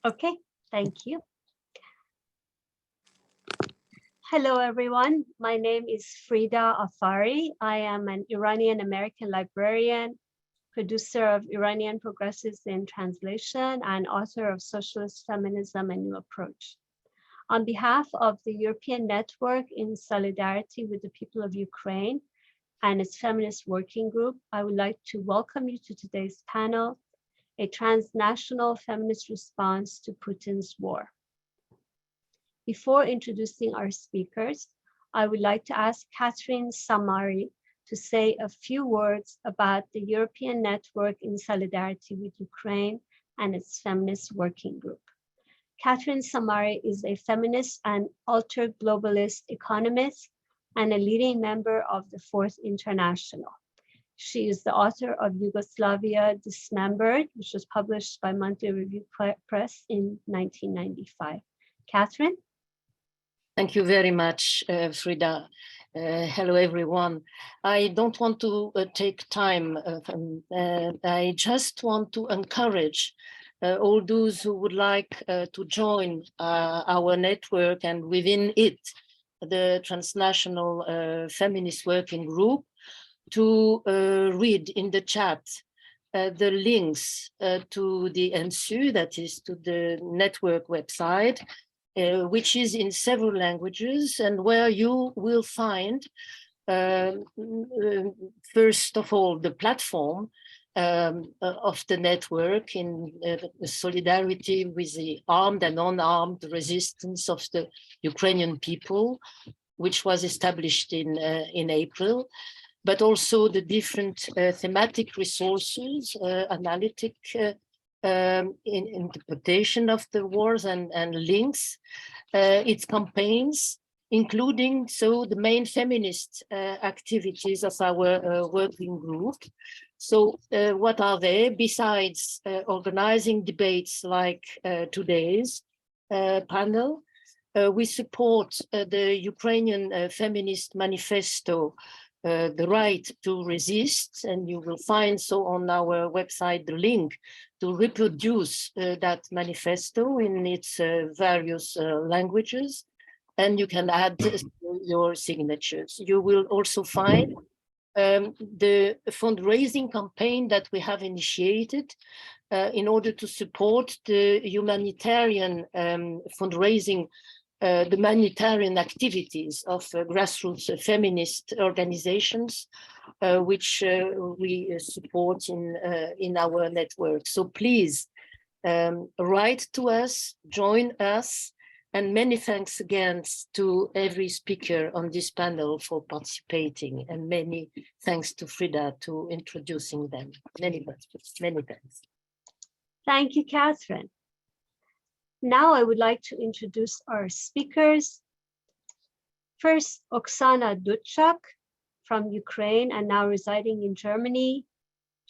Okay, thank you. Hello, everyone. My name is Frieda Afary. I am an Iranian-American librarian, producer of Iranian Progressives in Translation, and author of Socialist Feminism, a New Approach. On behalf of the European Network in Solidarity with the People of Ukraine and its Feminist Working Group, I would like to welcome you to today's panel, a transnational feminist response to Putin's war. Before introducing our speakers, I would like to ask Catherine Samari to say a few words about the European Network in Solidarity with Ukraine and its Feminist Working Group. Catherine Samari is a feminist and ultra-globalist economist and a leading member of the Fourth International. She is the author of Yugoslavia Dismembered, which was published by Monthly Review Press in 1995. Catherine? Thank you very much, Frieda. Hello, everyone. I don't want to take time. I just want to encourage all those who would like to join our network and within it, the Transnational Feminist Working Group, to read in the chat the links to the NSU, that is to the network website, which is in several languages and where you will find, first of all, the platform of the network in solidarity with the armed and unarmed resistance of the Ukrainian people, which was established in April, but also the different thematic resources, analytic interpretation of the wars and links, its campaigns, including the main feminist activities of our working group. So what are they besides organizing debates like today's panel? We support the Ukrainian Feminist Manifesto, the right to resist, and you will find on our website the link to reproduce that manifesto in its various languages, and you can add your signatures. You will also find the fundraising campaign that we have initiated in order to support the humanitarian fundraising, the humanitarian activities of grassroots feminist organizations, which we support in our network. So please write to us, join us, and many thanks again to every speaker on this panel for participating, and many thanks to Frieda to introducing them. Many thanks. Thank you, Catherine. Now I would like to introduce our speakers. First, Oxana Dutchak from Ukraine and now residing in Germany.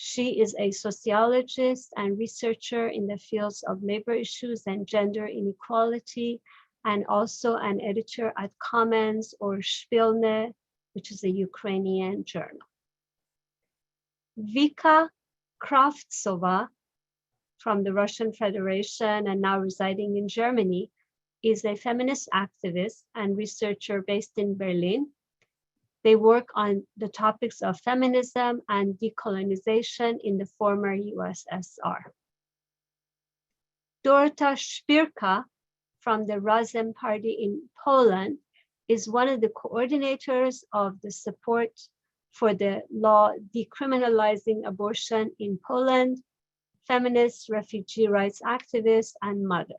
She is a sociologist and researcher in the fields of labor issues and gender inequality, and also an editor at Commons or Spільне, which is a Ukrainian journal. Vica Kravtsova from the Russian Federation and now residing in Germany is a feminist activist and researcher based in Berlin. They work on the topics of feminism and decolonization in the former USSR. Dorota Spyrka from the Razem Party in Poland is one of the coordinators of the support for the law decriminalizing abortion in Poland, feminist, refugee rights activist, and mother.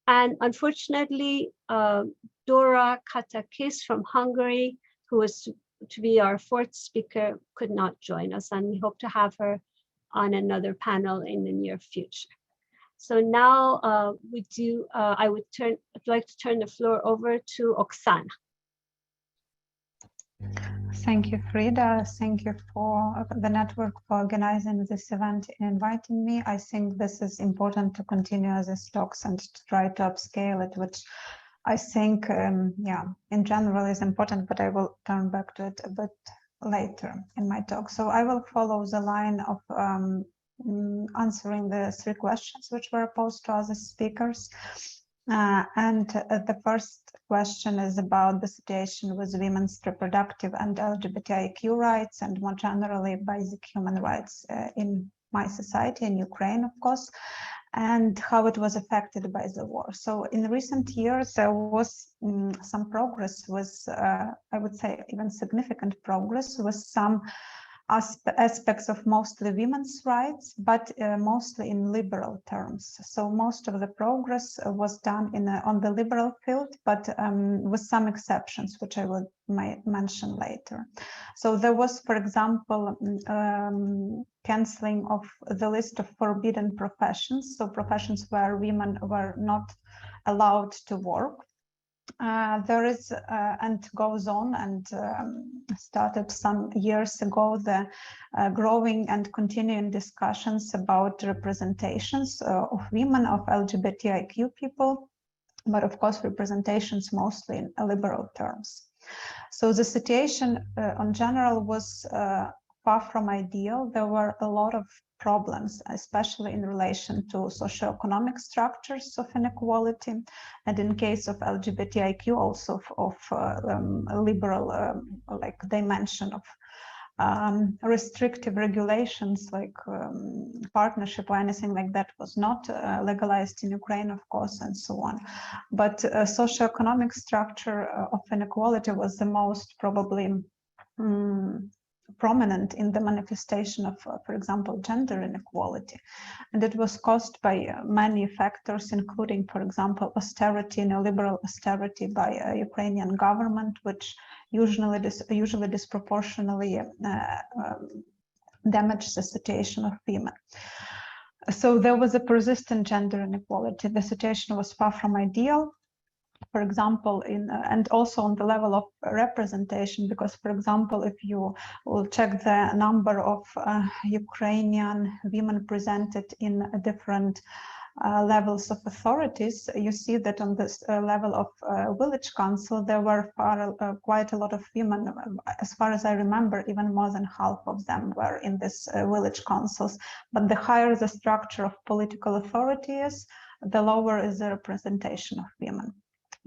And unfortunately, Dora Katakis from Hungary, who was to be our fourth speaker, could not join us, and we hope to have her on another panel in the near future. So now I'd like to turn the floor over to Oksana. Thank you, Frieda. Thank you for the network for organizing this event and inviting me. I think this is important to continue these talks and to try to upscale it, which I think, in general is important, but I will turn back to it a bit later in my talk. So I will follow the line of answering the 3 questions which were posed to other speakers. The first question is about the situation with women's reproductive and LGBTIQ rights, and more generally basic human rights in my society, in Ukraine, of course, and how it was affected by the war. So in recent years, there was some progress with, I would say even significant progress with some aspects of mostly women's rights, but mostly in liberal terms. So most of the progress was done on the liberal field, but with some exceptions, which I will mention later. So there was, for example, canceling of the list of forbidden professions, so professions where women were not allowed to work. There is and goes on and started some years ago the growing and continuing discussions about representations of women, of LGBTIQ people, but of course representations mostly in liberal terms. So the situation in general was far from ideal. There were a lot of problems, especially in relation to socioeconomic structures of inequality, and in case of LGBTIQ also of liberal like dimension of restrictive regulations like partnership or anything like that was not legalized in Ukraine, of course, and so on. But socioeconomic structure of inequality was the most probably prominent in the manifestation of, for example, gender inequality. And it was caused by many factors, including, for example, austerity, neoliberal austerity by a Ukrainian government, which usually disproportionately damaged the situation of women. So there was a persistent gender inequality. The situation was far from ideal. For example, and also on the level of representation, because, for example, if you will check the number of Ukrainian women presented in different levels of authorities, you see that on this level of village council, there were quite a lot of women. As far as I remember, even more than half of them were in this village councils. But the higher the structure of political authority is, the lower is the representation of women.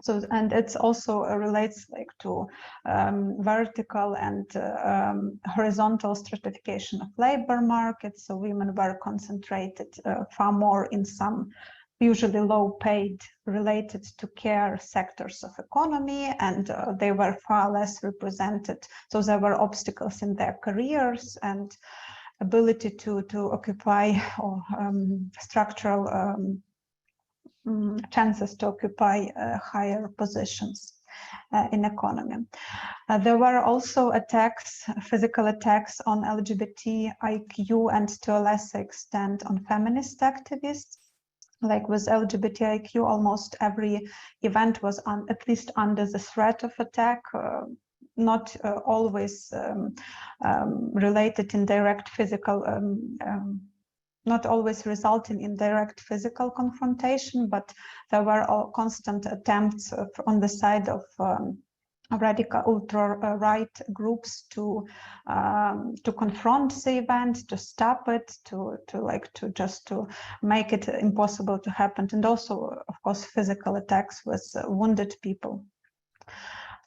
So, and it's also relates like to vertical and horizontal stratification of labor markets. So women were concentrated far more in some usually low paid related to care sectors of economy, and they were far less represented. So there were obstacles in their careers and ability to occupy or structural chances to occupy higher positions in economy. There were also attacks, physical attacks on LGBTIQ and to a lesser extent on feminist activists. Like with LGBTIQ, almost every event was at least under the threat of attack, not always related in direct physical not always resulting in direct physical confrontation, but there were constant attempts on the side of radical ultra-right groups to confront the event, to stop it, to make it impossible to happen, and also, of course, physical attacks with wounded people.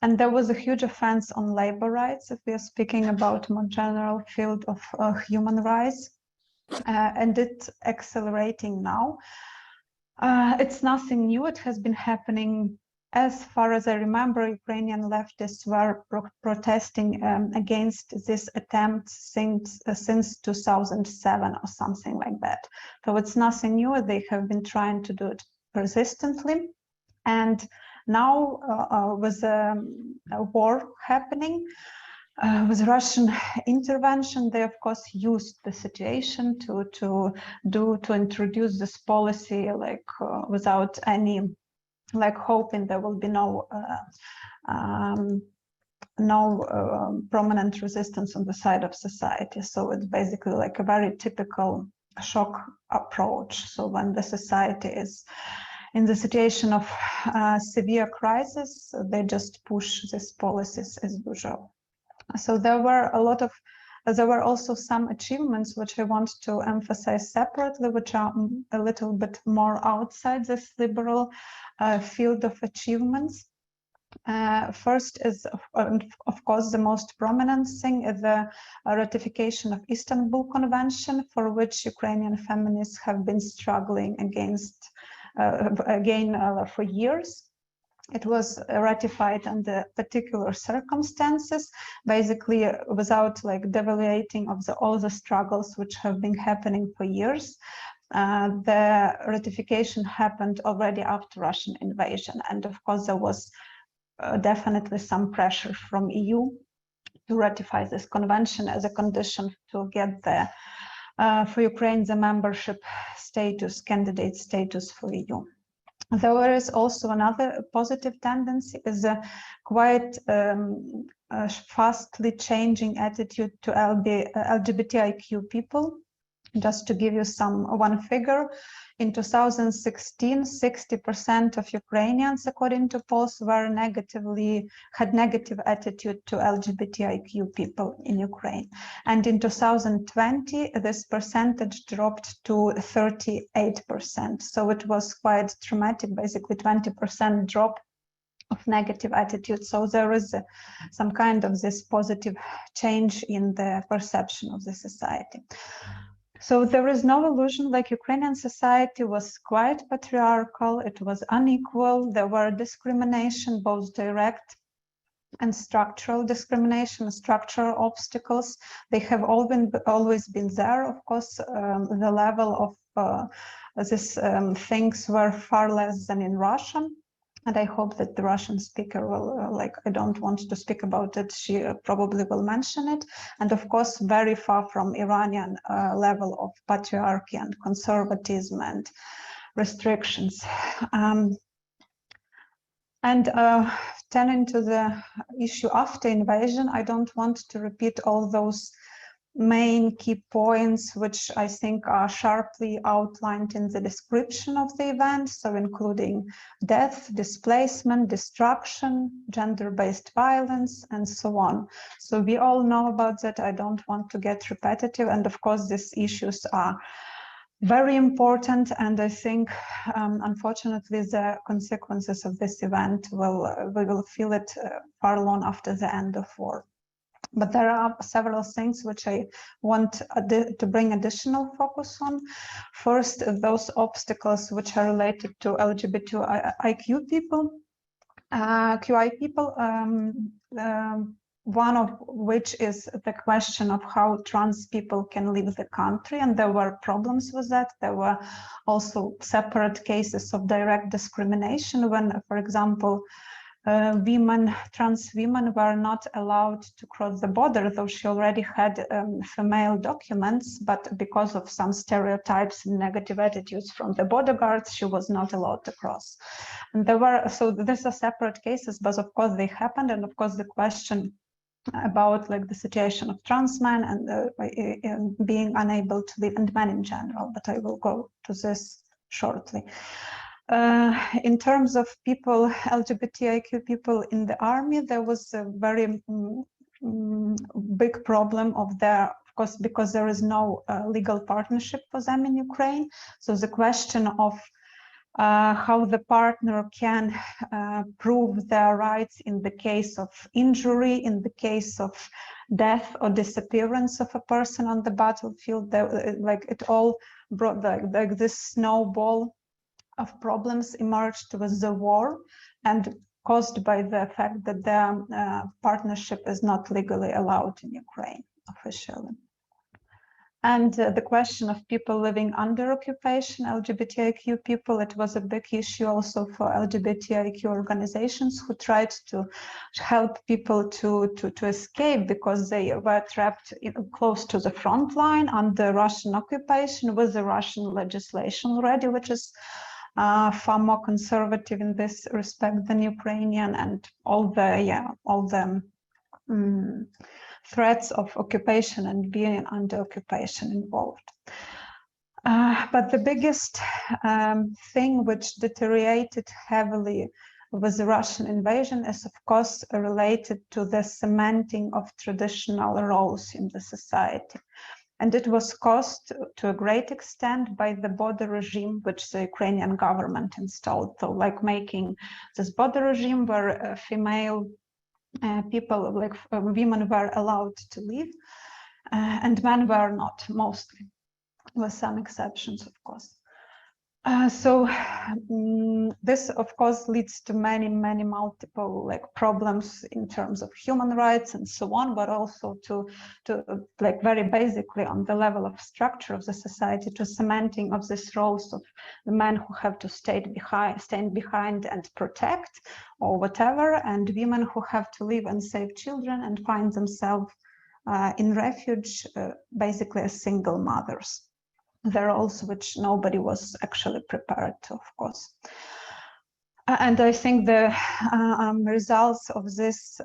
And there was a huge offense on labor rights, if we are speaking about more general field of human rights. And it's accelerating now. It's nothing new. It has been happening, as far as I remember. Ukrainian leftists were protesting against this attempt since 2007 or something like that. So it's nothing new. They have been trying to do it persistently. And now with a war happening, with Russian intervention, they of course used the situation to introduce this policy like without any hoping there will be no prominent resistance on the side of society. So it's basically like a very typical shock approach. So when the society is in the situation of severe crisis, they just push these policies as usual. So there were a lot of There were also some achievements which I want to emphasize separately, which are a little bit more outside this liberal field of achievements. First is, of course, the most prominent thing is the ratification of Istanbul Convention, for which Ukrainian feminists have been struggling against for years. It was ratified under particular circumstances, basically without like devaluating of all the struggles which have been happening for years. The ratification happened already after Russian invasion, and of course there was definitely some pressure from EU to ratify this convention as a condition to get the for Ukraine the membership status, candidate status for EU. There is also another positive tendency, is a quite fastly changing attitude to LGBTIQ people. Just to give you one figure, in 2016, 60% of Ukrainians, according to polls, had negative attitude to LGBTIQ people in Ukraine. And in 2020, this percentage dropped to 38%. So it was quite dramatic, basically 20% drop of negative attitude. So there is some kind of this positive change in the perception of the society. So there is no illusion, like Ukrainian society was quite patriarchal, it was unequal, there were discrimination, both direct and structural discrimination, structural obstacles. They have always been there. Of course, the level of these things were far less than in Russia. And I hope that the Russian speaker will, I don't want to speak about it, she probably will mention it. And of course, very far from Iranian level of patriarchy and conservatism and restrictions. Turning to the issue after invasion, I don't want to repeat all those main key points, which I think are sharply outlined in the description of the event, so including death, displacement, destruction, gender-based violence, and so on. So we all know about that. I don't want to get repetitive, and of course these issues are very important, and I think unfortunately the consequences of this event we will feel it far long after the end of war. But there are several things which I want to bring additional focus on. First, those obstacles which are related to LGBTIQ people, QI people, one of which is the question of how trans people can leave the country, and there were problems with that. There were also separate cases of direct discrimination when, for example, trans women were not allowed to cross the border, though she already had female documents, but because of some stereotypes and negative attitudes from the border guards, she was not allowed to cross. And so these are separate cases, but of course they happened, and of course the question about the situation of trans men and being unable to live, and men in general, but I will go to this shortly. In terms of people, LGBTIQ people in the army, there was a very big problem of course, because there is no legal partnership for them in Ukraine. So the question of how the partner can prove their rights in the case of injury, in the case of death or disappearance of a person on the battlefield, it all brought this snowball of problems emerged with the war, and caused by the fact that the partnership is not legally allowed in Ukraine officially. And the question of people living under occupation, LGBTIQ people, it was a big issue also for LGBTIQ organizations who tried to help people to escape, because they were trapped close to the front line under Russian occupation with the Russian legislation already, which is far more conservative in this respect than Ukrainian, and all the threats of occupation and being under occupation involved. But the biggest thing which deteriorated heavily with the Russian invasion is, of course, related to the cementing of traditional roles in the society. And it was caused to a great extent by the border regime which the Ukrainian government installed. So like making this border regime where female people, like women, were allowed to live and men were not, mostly, with some exceptions, of course. This, of course, leads to many multiple like problems in terms of human rights and so on, but also to like very basically on the level of structure of the society, to cementing of these roles of the men who have to stand behind and protect or whatever, and women who have to live and save children and find themselves in refuge, basically as single mothers. There are roles which nobody was actually prepared to, of course. And I think the results of this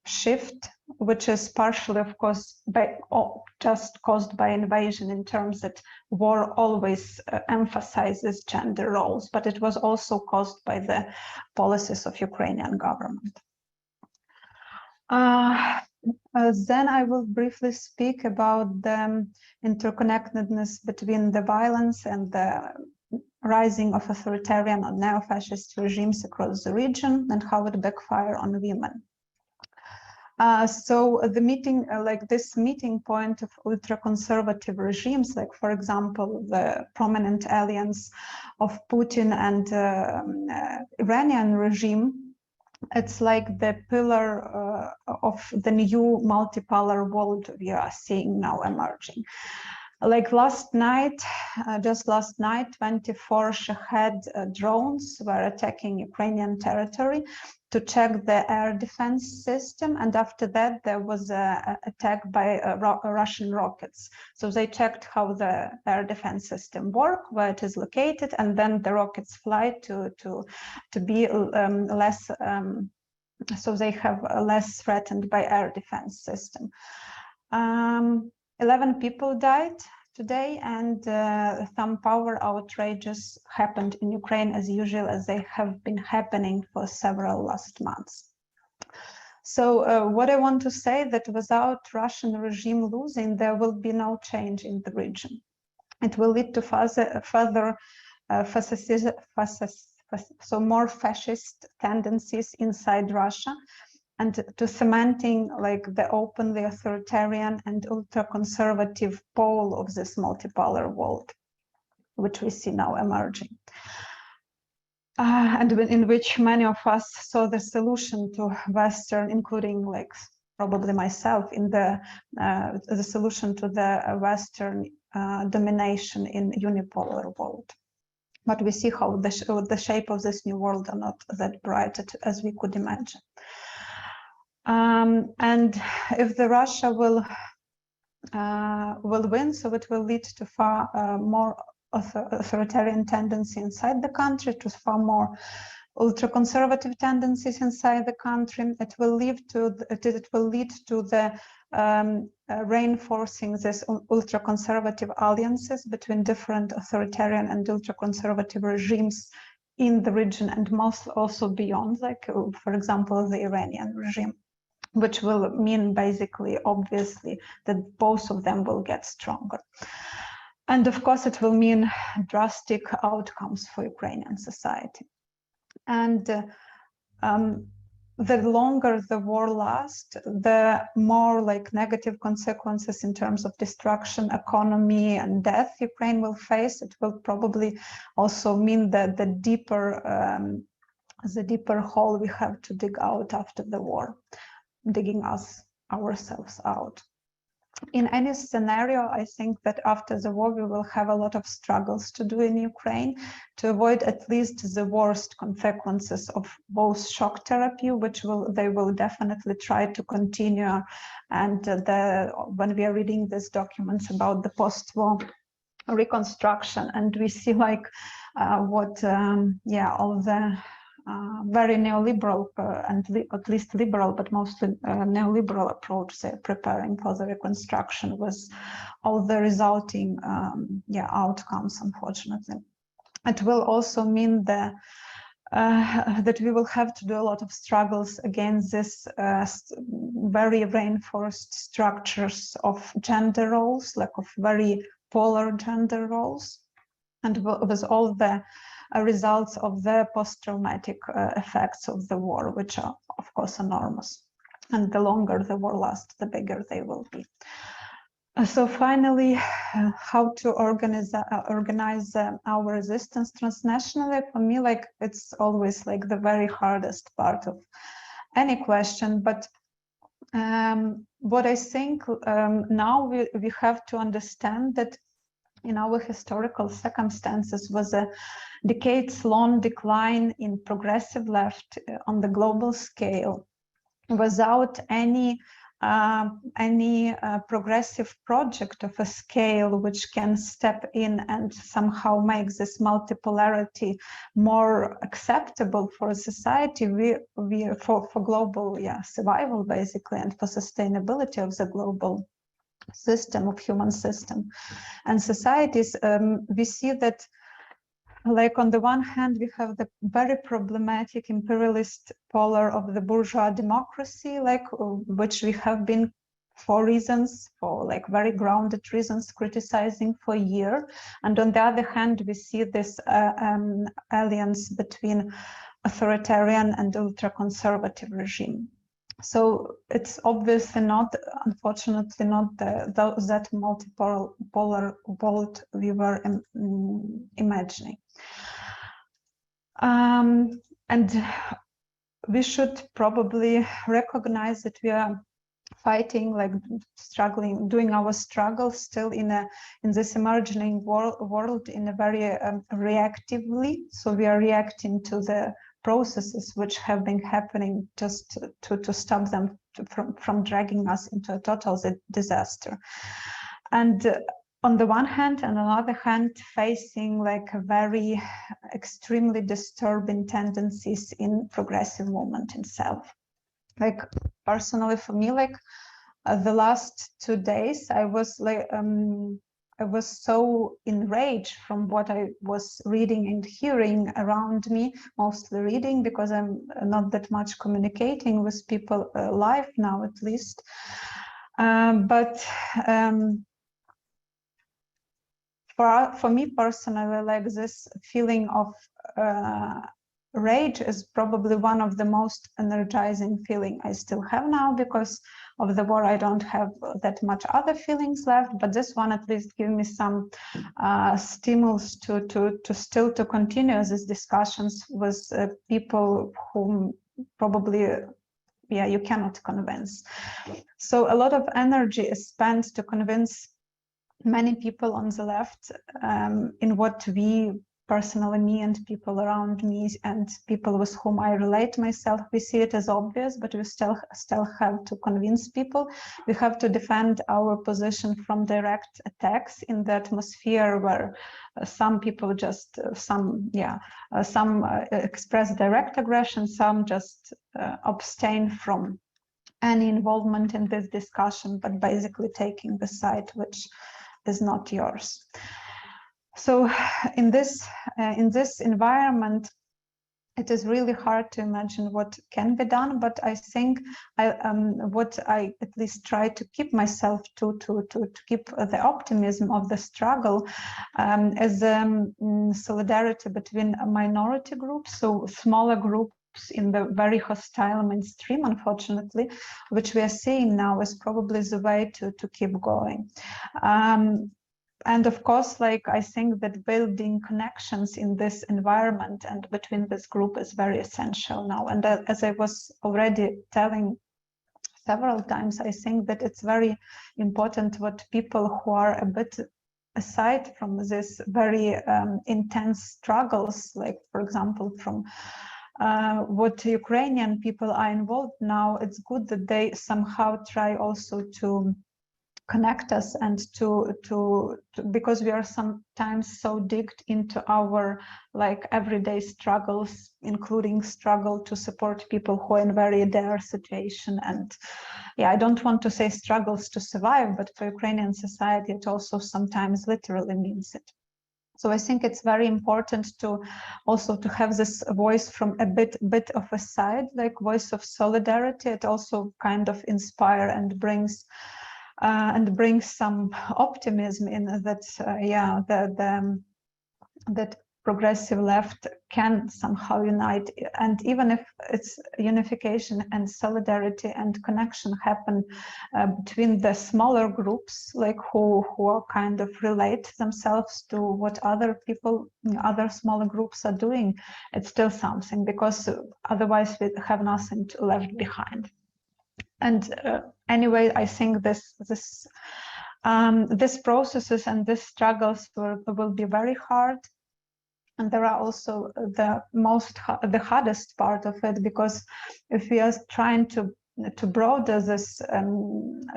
shift, which is partially, of course, just caused by invasion, in terms that war always emphasizes gender roles, but it was also caused by the policies of Ukrainian government. Then I will briefly speak about the interconnectedness between the violence and the rising of authoritarian or neo-fascist regimes across the region and how it backfire on women. So the meeting, like this meeting point of ultra-conservative regimes, like for example, the prominent alliance of Putin and Iranian regime, it's like the pillar of the new multipolar world we are seeing now emerging. Like last night, just last night, 24 Shahed drones were attacking Ukrainian territory to check the air defense system. And after that, there was an attack by Russian rockets. So they checked how the air defense system works, where it is located, and then the rockets fly to be less, so they have less threatened by air defense system. 11 people died today, and some power outrages happened in Ukraine as usual, as they have been happening for several last months. So what I want to say that without Russian regime losing, there will be no change in the region. It will lead to further so more fascist tendencies inside Russia, and to cementing like the openly authoritarian and ultra-conservative pole of this multipolar world, which we see now emerging. And in which many of us saw the solution to Western, including like probably myself, in the solution to the Western domination in unipolar world. But we see how the shape of this new world are not that bright as we could imagine. And if the Russia will win, so it will lead to far more authoritarian tendency inside the country, to far more ultra-conservative tendencies inside the country. It will lead to the reinforcing this ultra-conservative alliances between different authoritarian and ultra-conservative regimes in the region, and most also beyond, like for example the Iranian regime, which will mean basically, obviously, that both of them will get stronger. And of course, it will mean drastic outcomes for Ukrainian society. And the longer the war lasts, the more like negative consequences in terms of destruction, economy, and death Ukraine will face. It will probably also mean that the deeper hole we have to dig out after the war, digging ourselves out. In any scenario, I think that after the war, we will have a lot of struggles to do in Ukraine to avoid at least the worst consequences of both shock therapy, which they will definitely try to continue. And when we are reading these documents about the post-war reconstruction, and we see like all the very neoliberal and at least liberal, but mostly neoliberal approach they're preparing for the reconstruction, with all the resulting outcomes, unfortunately. It will also mean the that we will have to do a lot of struggles against this very reinforced structures of gender roles, like of very polar gender roles, and with all the results of the post-traumatic effects of the war, which are of course enormous. And the longer the war lasts, the bigger they will be. So finally, how to organize our resistance transnationally? For me, like, it's always like the very hardest part of any question. But what I think now we have to understand that in our historical circumstances was a decades-long decline in progressive left on the global scale, without any progressive project of a scale which can step in and somehow make this multipolarity more acceptable for society, for global survival basically, and for sustainability of the global system, of human system and societies. We see that, like, on the one hand, we have the very problematic imperialist polar of the bourgeois democracy, like, which we have been, for like very grounded reasons, criticizing for a year. And on the other hand, we see this alliance between authoritarian and ultra-conservative regime. So it's obviously not, unfortunately, not that multipolar world we were imagining. And we should probably recognize that we are fighting, like struggling, doing our struggle still in this emerging world in a very reactively. So we are reacting to the processes which have been happening, just to stop them from dragging us into a total disaster. And on the one hand, and on the other hand, facing like a very extremely disturbing tendencies in progressive movement itself. Like, personally for me, like the last 2 days, I was like I was so enraged from what I was reading and hearing around me, mostly reading, because I'm not that much communicating with people live now, at least. For me personally, like, this feeling of rage is probably one of the most energizing feeling I still have now. Because of the war, I don't have that much other feelings left, but this one at least give me some stimulus to still continue these discussions with people whom probably you cannot convince. So a lot of energy is spent to convince many people on the left in what we personally, me and people around me and people with whom I relate myself, we see it as obvious, but we still have to convince people. We have to defend our position from direct attacks in the atmosphere where some people just, some express direct aggression, some just abstain from any involvement in this discussion, but basically taking the side which is not yours. So in this environment, it is really hard to imagine what can be done, but I think what I at least try to keep myself to keep the optimism of the struggle as solidarity between minority groups, so smaller groups in the very hostile mainstream, unfortunately, which we are seeing now is probably the way to keep going. And of course, like, I think that building connections in this environment and between this group is very essential now. And as I was already telling several times, I think that it's very important what people who are a bit aside from this very intense struggles, like, for example, from what Ukrainian people are involved now, it's good that they somehow try also to connect us and to because we are sometimes so digged into our like everyday struggles, including struggle to support people who are in very dire situation. And I don't want to say struggles to survive, but for Ukrainian society it also sometimes literally means it. So I think it's very important to also to have this voice from a bit of a side, like voice of solidarity. It also kind of inspire and brings some optimism in that. That progressive left can somehow unite, and even if it's unification and solidarity and connection happen between the smaller groups, like who are kind of relate themselves to what other people, other smaller groups are doing, it's still something, because otherwise we have nothing left behind. And anyway, I think these processes and these struggles will be very hard. And there are also the hardest part of it, because if we are trying to broaden this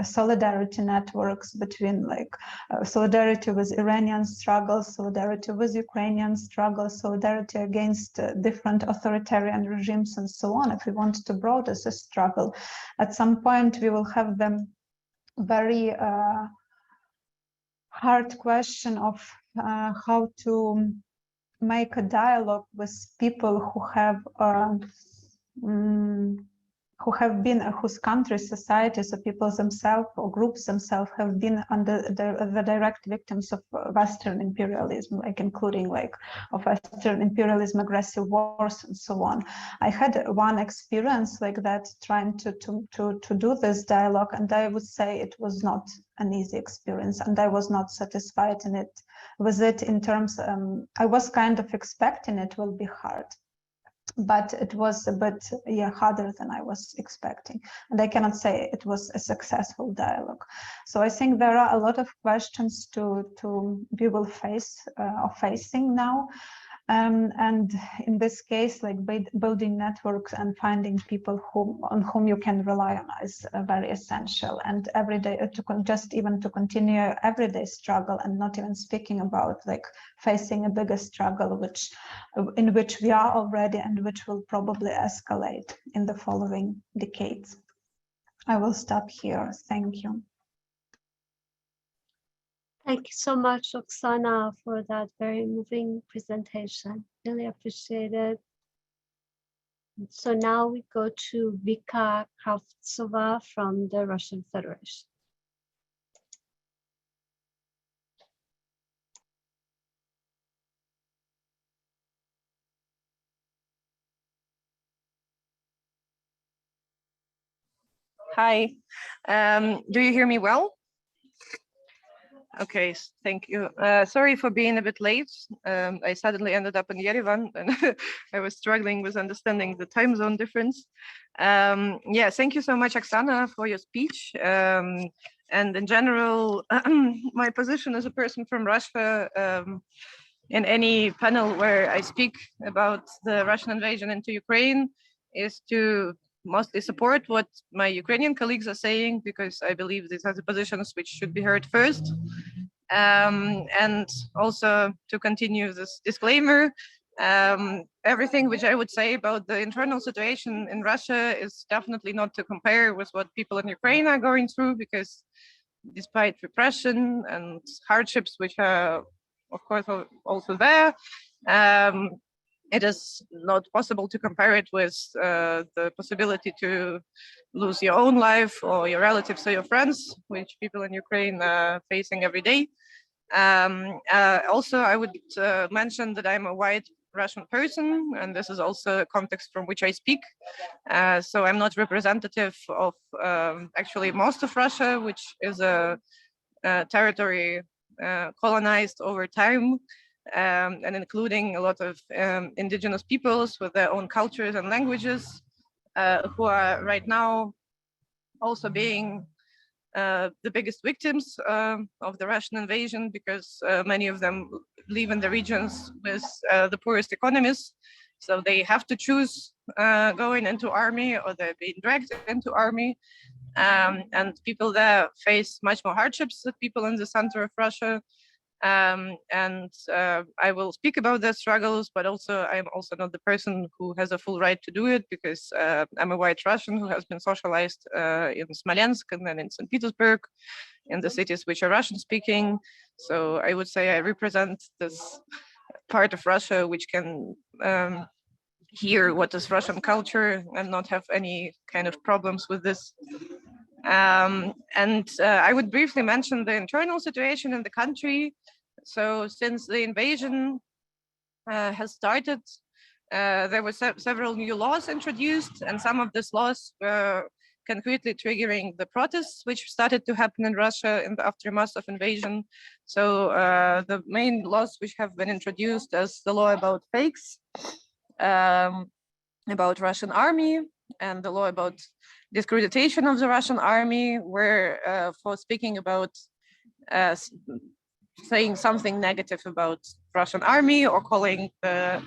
solidarity networks between, like solidarity with Iranian struggles, solidarity with Ukrainian struggles, solidarity against different authoritarian regimes and so on, if we want to broaden this struggle, at some point we will have them very hard question of how to make a dialogue with people whose countries, societies, or people themselves or groups themselves have been under the direct victims of Western imperialism, like including like of Western imperialism, aggressive wars, and so on. I had one experience like that, trying to do this dialogue, and I would say it was not an easy experience, and I was not satisfied with it in terms. I was kind of expecting it will be hard, but it was a bit harder than I was expecting, and I cannot say it was a successful dialogue. So I think there are a lot of questions we will face or facing now. And in this case, like building networks and finding people on whom you can rely on is very essential. And every day to continue everyday struggle, and not even speaking about like facing a bigger struggle, in which we are already and which will probably escalate in the following decades. I will stop here. Thank you. Thank you so much, Oksana, for that very moving presentation. Really appreciate it. So now we go to Vica Kravtsova from the Russian Federation. Hi, do you hear me well? Okay, thank you. Sorry for being a bit late. I suddenly ended up in Yerevan and I was struggling with understanding the time zone difference. Yeah, thank you so much, Oksana, for your speech. And in general, my position as a person from Russia, in any panel where I speak about the Russian invasion into Ukraine, is to mostly support what my Ukrainian colleagues are saying, because I believe these are the positions which should be heard first. And also to continue this disclaimer, everything which I would say about the internal situation in Russia is definitely not to compare with what people in Ukraine are going through, because despite repression and hardships, which are of course also there, it is not possible to compare it with the possibility to lose your own life or your relatives or your friends, which people in Ukraine are facing every day. Also, I would mention that I'm a white Russian person, and this is also a context from which I speak. So I'm not representative of actually most of Russia, which is a territory colonized over time, and including a lot of indigenous peoples with their own cultures and languages, who are right now also being the biggest victims of the Russian invasion, because many of them live in the regions with the poorest economies. So they have to choose going into army, or they're being dragged into army. And people there face much more hardships than people in the center of Russia. I will speak about their struggles, but also I'm also not the person who has a full right to do it, because I'm a white Russian who has been socialized in Smolensk and then in St. Petersburg, in the cities which are Russian speaking. So I would say I represent this part of Russia which can hear what is Russian culture and not have any kind of problems with this. I would briefly mention the internal situation in the country. So since the invasion has started, there were several new laws introduced, and some of these laws were concretely triggering the protests which started to happen in Russia in the aftermath of invasion. So the main laws which have been introduced as the law about fakes, about Russian army, and the law about discreditation of the Russian army were for speaking about saying something negative about Russian army or calling the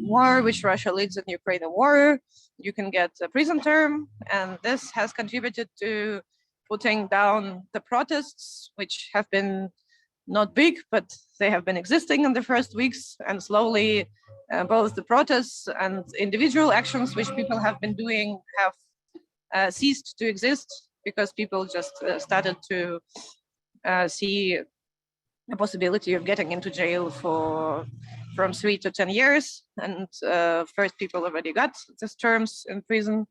war which Russia leads in Ukraine a war, you can get a prison term. And this has contributed to putting down the protests, which have been not big, but they have been existing in the first weeks, and slowly both the protests and individual actions which people have been doing have ceased to exist, because people just started to see a possibility of getting into jail from 3 to 10 years. And first people already got these terms in prison.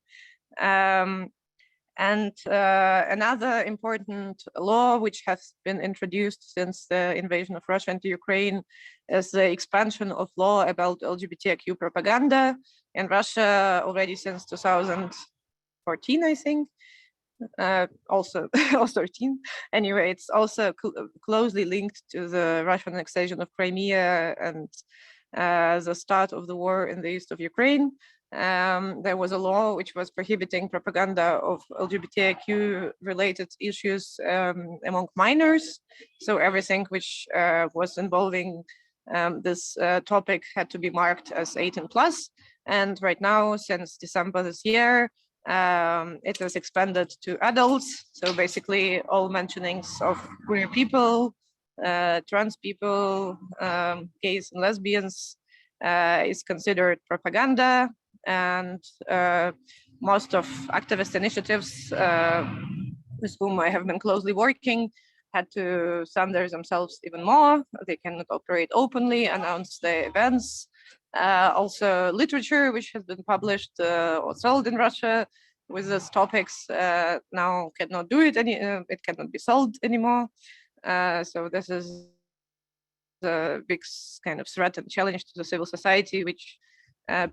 Another important law which has been introduced since the invasion of Russia into Ukraine is the expansion of law about LGBTQ propaganda in Russia already since 2014, I think. Also 13. Anyway, it's also closely linked to the Russian annexation of Crimea and the start of the war in the east of Ukraine. There was a law which was prohibiting propaganda of LGBTIQ related issues among minors. So everything which was involving this topic had to be marked as 18 plus. And right now, since December this year, it was expanded to adults. So basically all mentionings of queer people, trans people, gays and lesbians is considered propaganda. And most of activist initiatives with whom I have been closely working had to censor themselves even more. They cannot operate openly, announce their events. Also literature which has been published or sold in Russia with these topics now cannot do it it cannot be sold anymore. So this is a big kind of threat and challenge to the civil society, which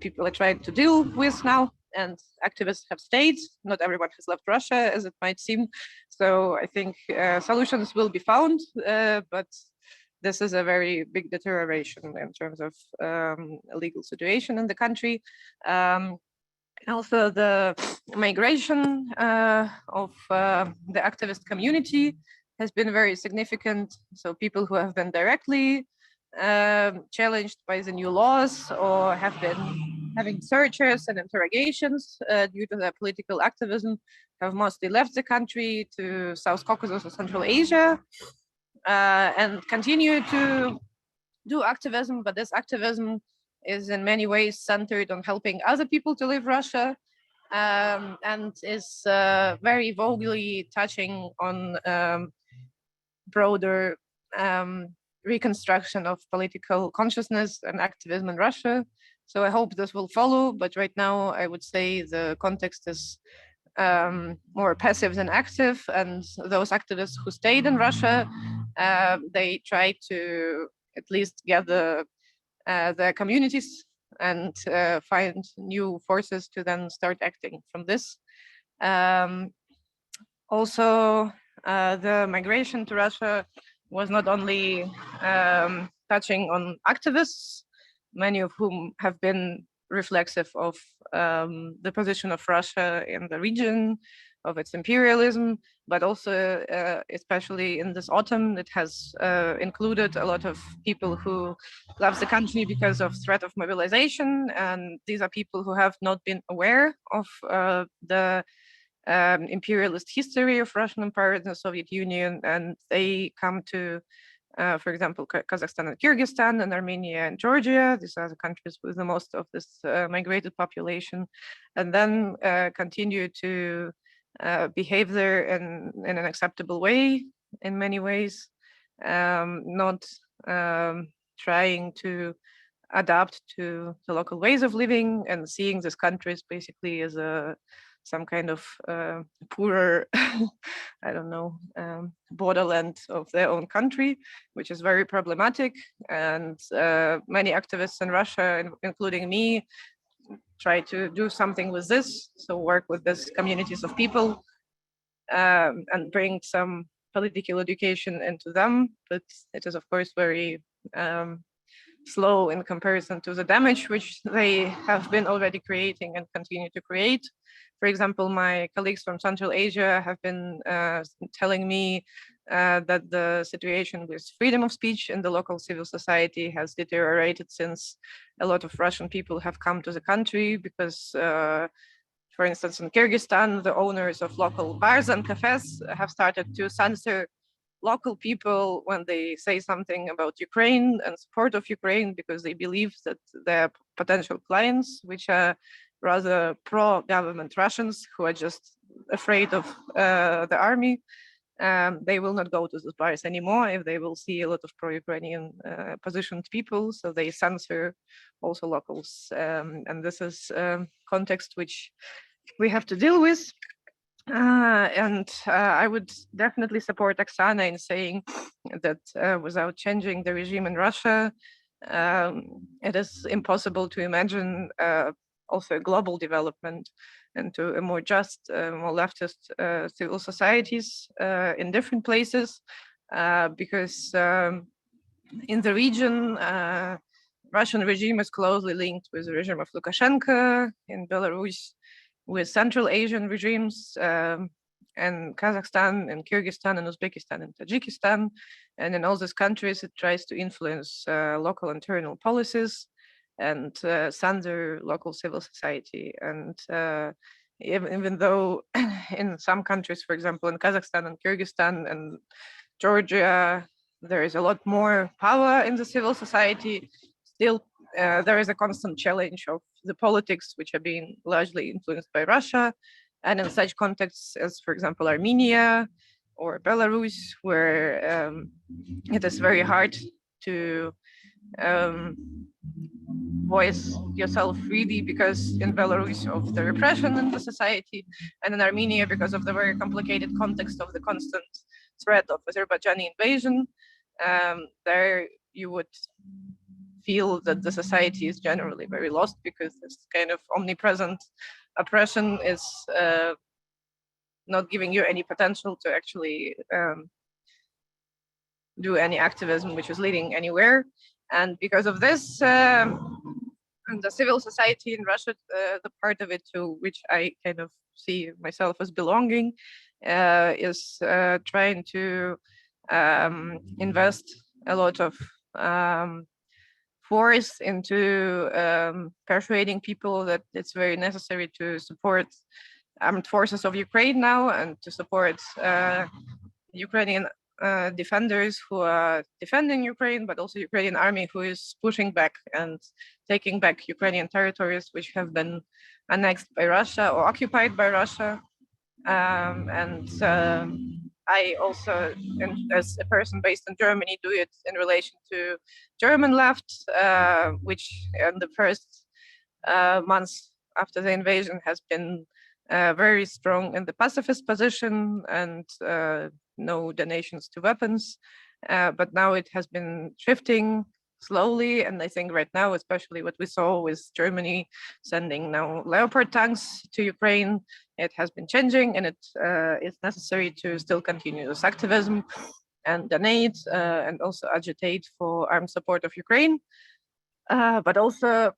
people are trying to deal with now, and activists have stayed. Not everyone has left Russia, as it might seem. So I think solutions will be found, but this is a very big deterioration in terms of legal situation in the country. Also, the migration of the activist community has been very significant. So people who have been directly challenged by the new laws or have been having searches and interrogations due to their political activism have mostly left the country to South Caucasus or Central Asia and continue to do activism, but this activism is in many ways centered on helping other people to leave Russia and is very vaguely touching on broader reconstruction of political consciousness and activism in Russia. So I hope this will follow, but right now I would say the context is more passive than active, and those activists who stayed in Russia, they try to at least gather their communities and find new forces to then start acting from this. Also, the migration to Russia was not only touching on activists, many of whom have been reflexive of the position of Russia in the region, of its imperialism, but also, especially in this autumn, it has included a lot of people who love the country because of threat of mobilization. And these are people who have not been aware of the imperialist history of Russian Empire and the Soviet Union, and they come to For example, Kazakhstan and Kyrgyzstan and Armenia and Georgia. These are the countries with the most of this migrated population, and then continue to behave there in an acceptable way in many ways, not trying to adapt to the local ways of living and seeing these countries basically as some kind of poorer, I don't know, borderland of their own country, which is very problematic. And many activists in Russia, including me, try to do something with this. So work with these communities of people and bring some political education into them. But it is, of course, very slow in comparison to the damage which they have been already creating and continue to create. For example, my colleagues from Central Asia have been telling me that the situation with freedom of speech in the local civil society has deteriorated since a lot of Russian people have come to the country because, for instance, in Kyrgyzstan, the owners of local bars and cafes have started to censor local people when they say something about Ukraine and support of Ukraine, because they believe that their potential clients, which are rather pro-government Russians who are just afraid of the army, they will not go to those bars anymore if they will see a lot of pro-Ukrainian positioned people. So they censor also locals. And this is context which we have to deal with. And I would definitely support Oksana in saying that without changing the regime in Russia, it is impossible to imagine also global development into a more just, more leftist civil societies in different places, because in the region, Russian regime is closely linked with the regime of Lukashenko in Belarus, with Central Asian regimes and Kazakhstan and Kyrgyzstan and Uzbekistan and Tajikistan. And in all these countries, it tries to influence local internal policies and censor local civil society. And even though in some countries, for example, in Kazakhstan and Kyrgyzstan and Georgia, there is a lot more power in the civil society, still there is a constant challenge of the politics, which are being largely influenced by Russia. And in such contexts as, for example, Armenia or Belarus, where it is very hard to voice yourself freely because in Belarus of the repression in the society, and in Armenia because of the very complicated context of the constant threat of Azerbaijani invasion, there you would feel that the society is generally very lost because this kind of omnipresent oppression is not giving you any potential to actually do any activism which is leading anywhere. And because of this, the civil society in Russia, the part of it to which I kind of see myself as belonging, is trying to invest a lot of force into persuading people that it's very necessary to support armed forces of Ukraine now and to support Ukrainian defenders who are defending Ukraine, but also Ukrainian army who is pushing back and taking back Ukrainian territories which have been annexed by Russia or occupied by Russia. I also, as a person based in Germany, do it in relation to German left, which in the first months after the invasion has been very strong in the pacifist position and no donations to weapons. But now it has been shifting slowly. And I think right now, especially what we saw with Germany sending now Leopard tanks to Ukraine, it has been changing, and it is necessary to still continue this activism and donate and also agitate for armed support of Ukraine. But also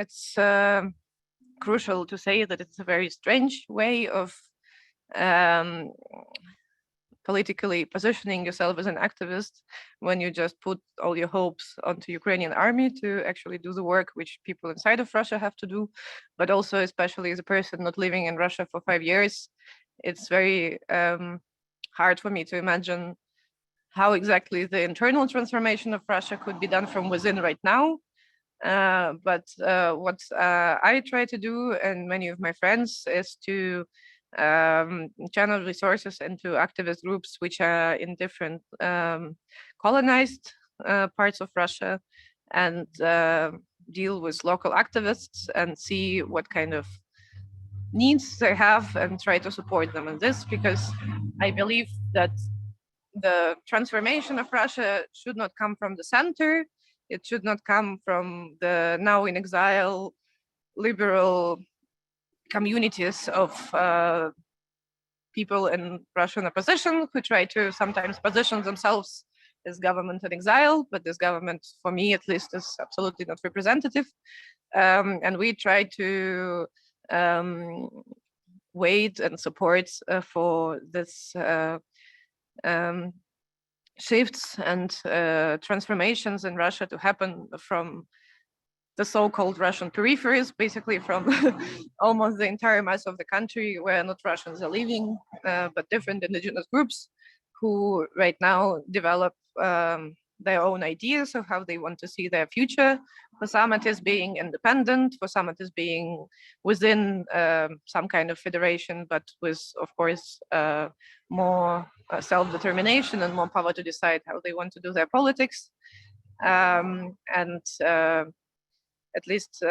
it's crucial to say that it's a very strange way of politically positioning yourself as an activist when you just put all your hopes onto Ukrainian army to actually do the work which people inside of Russia have to do. But also, especially as a person not living in Russia for 5 years, it's very hard for me to imagine how exactly the internal transformation of Russia could be done from within right now. But what I try to do, and many of my friends, is to channel resources into activist groups which are in different colonized parts of Russia, and deal with local activists and see what kind of needs they have and try to support them in this, because I believe that the transformation of Russia should not come from the center. It should not come from the now in exile liberal communities of people in Russian opposition who try to sometimes position themselves as government in exile, but this government, for me at least, is absolutely not representative. And we try to wait and support for this shifts and transformations in Russia to happen from the so-called Russian peripheries, basically from almost the entire mass of the country where not Russians are living, but different indigenous groups who right now develop their own ideas of how they want to see their future. For some it is being independent, for some it is being within some kind of federation, but with, of course, more self-determination and more power to decide how they want to do their politics. And at least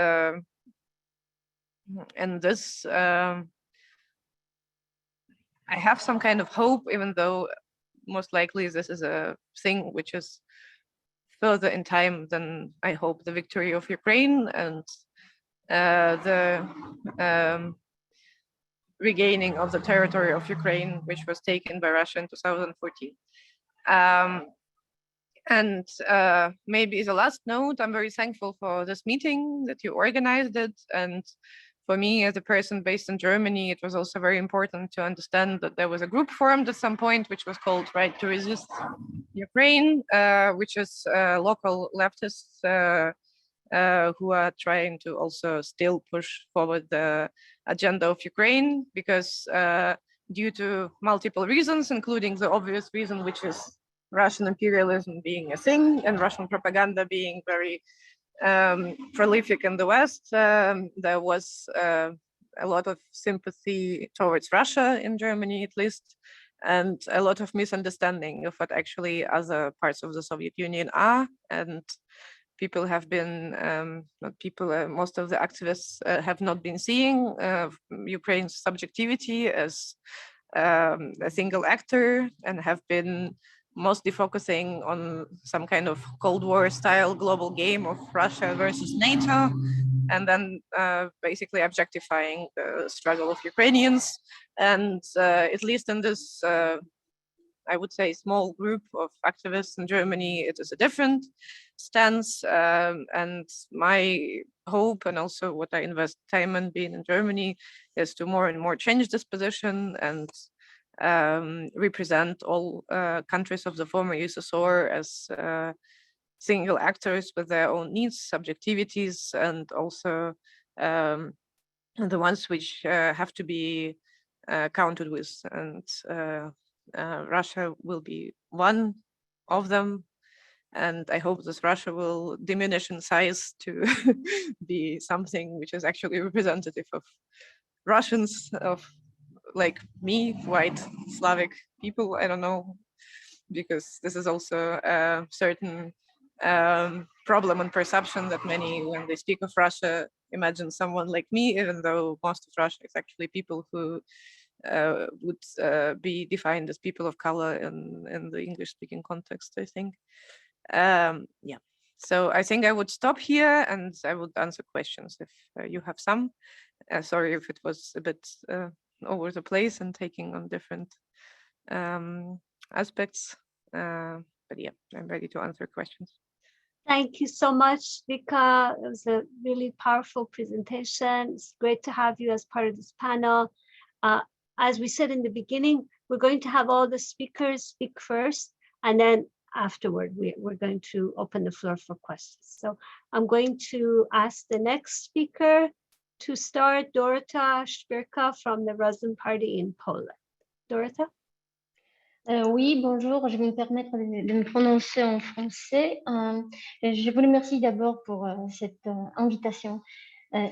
in this, I have some kind of hope, even though most likely this is a thing which is further in time than, I hope, the victory of Ukraine and the regaining of the territory of Ukraine, which was taken by Russia in 2014. And maybe the last note, I'm very thankful for this meeting, that you organized it. And for me, as a person based in Germany, it was also very important to understand that there was a group formed at some point, which was called Right to Resist Ukraine, which is local leftists who are trying to also still push forward the agenda of Ukraine, because due to multiple reasons, including the obvious reason, which is Russian imperialism being a thing and Russian propaganda being very prolific in the West, there was a lot of sympathy towards Russia in Germany, at least, and a lot of misunderstanding of what actually other parts of the Soviet Union are. And people have been, not people, most of the activists have not been seeing Ukraine's subjectivity as a single actor, and have been mostly focusing on some kind of Cold War style global game of Russia versus NATO, and then basically objectifying the struggle of Ukrainians. And at least in this, I would say, small group of activists in Germany, it is a different stance. And my hope, and also what I invest time in being in Germany, is to more and more change this position and represent all countries of the former USSR as single actors with their own needs, subjectivities, and also the ones which have to be counted with. And Russia will be one of them. And I hope this Russia will diminish in size to be something which is actually representative of Russians, of like me, white Slavic people. I don't know, because this is also a certain problem and perception that many, when they speak of Russia, imagine someone like me, even though most of Russia is actually people who would be defined as people of color in the English-speaking context, I think. Yeah, so I think I would stop here and I would answer questions if you have some. Sorry if it was a bit over the place and taking on different aspects. But yeah, I'm ready to answer questions. Thank you so much, Vica. It was a really powerful presentation. It's great to have you as part of this panel. As we said in the beginning, we're going to have all the speakers speak first, and then afterward, we're going to open the floor for questions. So I'm going to ask the next speaker to start, Dorota Spyrka from the Razem Party in Poland. Dorota? Oui, bonjour, je vais me permettre de me prononcer en français. Je vous remercie d'abord pour cette invitation.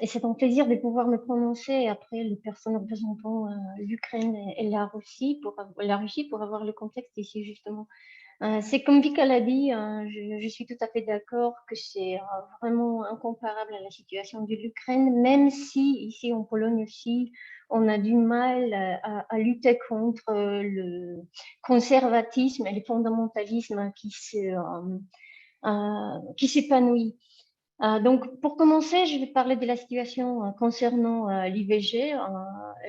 Et c'est un plaisir de pouvoir me prononcer après les personnes représentant l'Ukraine et la Russie pour avoir le contexte ici justement. C'est comme Vica l'a dit, je suis tout à fait d'accord que c'est vraiment incomparable à la situation de l'Ukraine, même si ici en Pologne aussi, on a du mal à lutter contre le conservatisme et le fondamentalisme qui s'épanouit. Donc, pour commencer, je vais parler de la situation concernant l'IVG,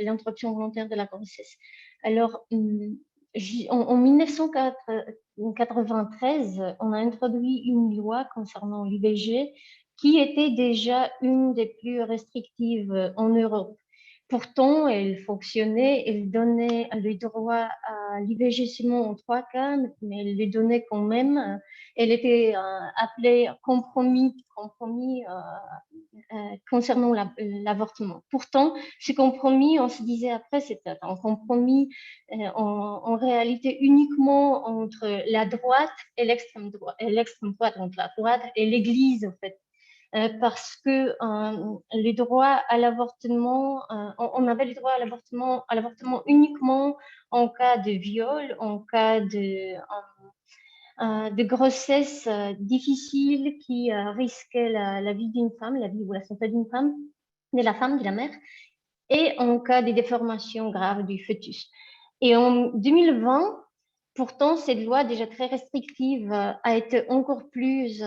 l'interruption volontaire de la grossesse. Alors, en 1993, on a introduit une loi concernant l'IVG qui était déjà une des plus restrictives en Europe. Pourtant, elle fonctionnait, elle donnait le droit à l'IVG seulement en 3 cas, mais elle le donnait quand même. Elle était appelée compromis concernant l'avortement. Pourtant, ce compromis, on se disait après, c'était un compromis en réalité uniquement entre la droite et l'extrême droite, entre la droite et l'Église, en fait. Parce que les droits à l'avortement, on avait le droit à l'avortement uniquement en cas de viol, en cas de grossesse difficile qui risquait la vie d'une femme, la vie ou la santé d'une femme, de la femme, de la mère, et en cas de déformation grave du fœtus. Et en 2020, pourtant, cette loi déjà très restrictive a été encore plus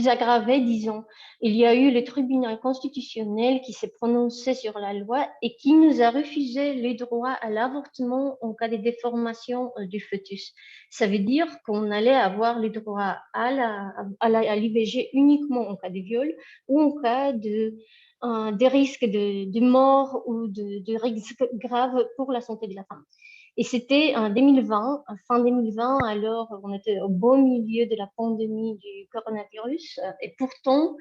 aggravée, disons. Il y a eu le tribunal constitutionnel qui s'est prononcé sur la loi et qui nous a refusé les droits à l'avortement en cas de déformation du fœtus. Ça veut dire qu'on allait avoir les droits à l'IVG uniquement en cas de viol ou en cas des risques de mort ou de risques graves pour la santé de la femme. Et c'était en 2020, fin 2020, alors on était au beau milieu de la pandémie du coronavirus. Et pourtant,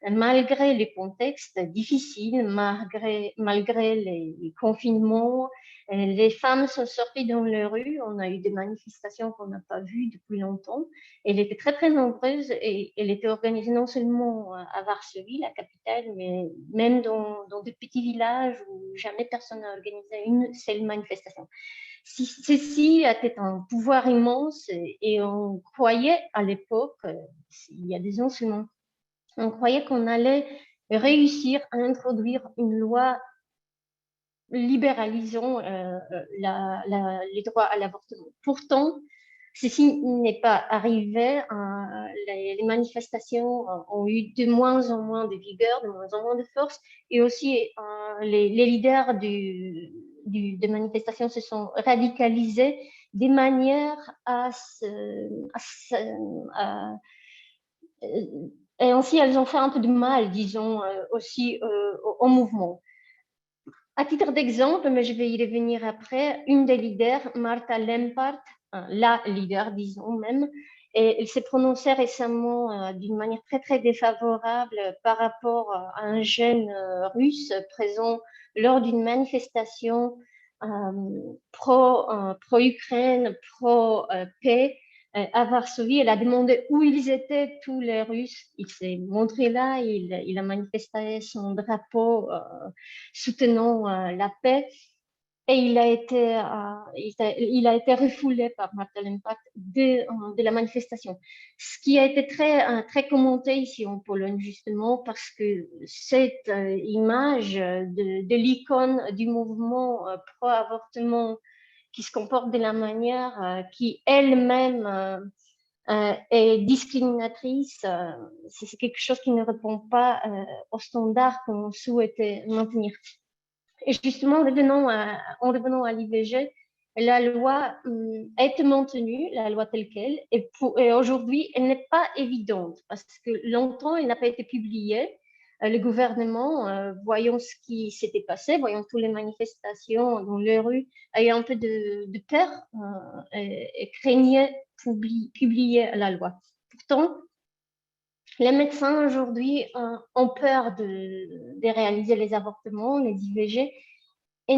malgré les contextes difficiles, malgré les confinements, les femmes sont sorties dans les rues. On a eu des manifestations qu'on n'a pas vues depuis longtemps. Elle était très, très nombreuse et elle était organisée non seulement à Varsovie, la capitale, mais même dans des petits villages où jamais personne n'a organisé une seule manifestation. Ceci était un pouvoir immense et on croyait à l'époque, il y a des ans seulement, on croyait qu'on allait réussir à introduire une loi libéralisant les droits à l'avortement. Pourtant, ceci n'est pas arrivé. Les manifestations ont eu de moins en moins de vigueur, de moins en moins de force, et aussi les leaders des manifestations se sont radicalisés de manière et ainsi elles ont fait un peu de mal, disons, aussi au mouvement. À titre d'exemple, mais je vais y revenir après, une des leaders, Martha Lempart, la leader, disons même, et elle s'est prononcée récemment d'une manière très, très défavorable par rapport à un jeune russe présent lors d'une manifestation pro-Ukraine, pro-paix à Varsovie. Elle a demandé où ils étaient, tous les Russes. Il s'est montré là, il a manifesté son drapeau soutenant la paix. Et il a été refoulé par Martha Lempart de la manifestation. Ce qui a été très commenté ici en Pologne, justement, parce que cette image de l'icône du mouvement pro-avortement qui se comporte de la manière qui elle-même est discriminatrice, c'est quelque chose qui ne répond pas aux standards qu'on souhaitait maintenir. Et justement, en revenant à l'IVG, la loi a été maintenue, la loi telle qu'elle, et aujourd'hui, elle n'est pas évidente parce que longtemps, elle n'a pas été publiée. Le gouvernement, voyant ce qui s'était passé, voyant toutes les manifestations dans les rues, a eu un peu de peur et craignait publier la loi. Pourtant, les médecins aujourd'hui ont peur de réaliser les avortements, les IVG,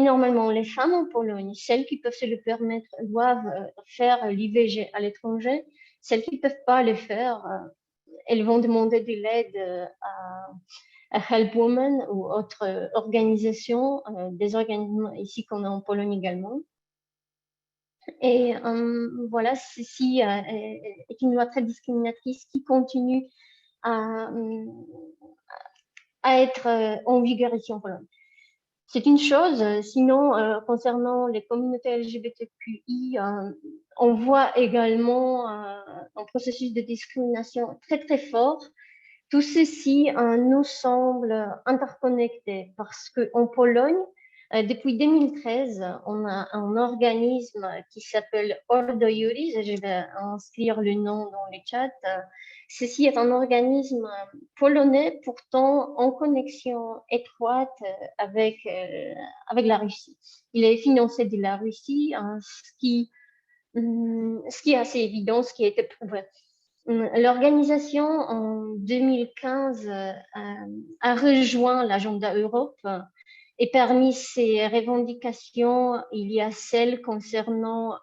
normalement, les femmes en Pologne, celles qui peuvent se le permettre, doivent faire l'IVG à l'étranger. Celles qui ne peuvent pas le faire, elles vont demander de l'aide à Help Women ou autres organisations, des organismes ici qu'on a en Pologne également. Et voilà, ceci est une loi très discriminatrice qui continue à être en vigueur ici en Pologne. C'est une chose, sinon concernant les communautés LGBTQI, on voit également un processus de discrimination très très fort. Tout ceci nous semble interconnecté parce qu'en Pologne, depuis 2013, on a un organisme qui s'appelle Ordo Iuris, et je vais inscrire le nom dans les chats. Ceci est un organisme polonais, pourtant en connexion étroite avec la Russie. Il est financé de la Russie, ce qui est assez évident, ce qui a été prouvé. L'organisation, en 2015, a rejoint l'agenda Europe et parmi ses revendications, il y a celle concernant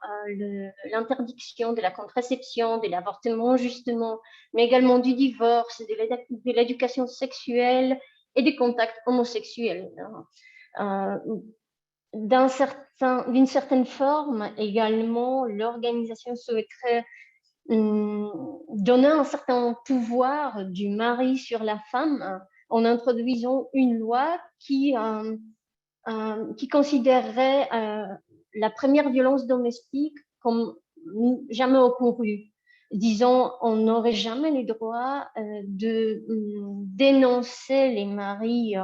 l'interdiction de la contraception, de l'avortement justement, mais également du divorce, de l'éducation sexuelle et des contacts homosexuels. D'une certaine forme, également, l'organisation souhaiterait donner un certain pouvoir du mari sur la femme en introduisant une loi qui considérerait la première violence domestique comme jamais occurue. Disons, on n'aurait jamais le droit de dénoncer les maris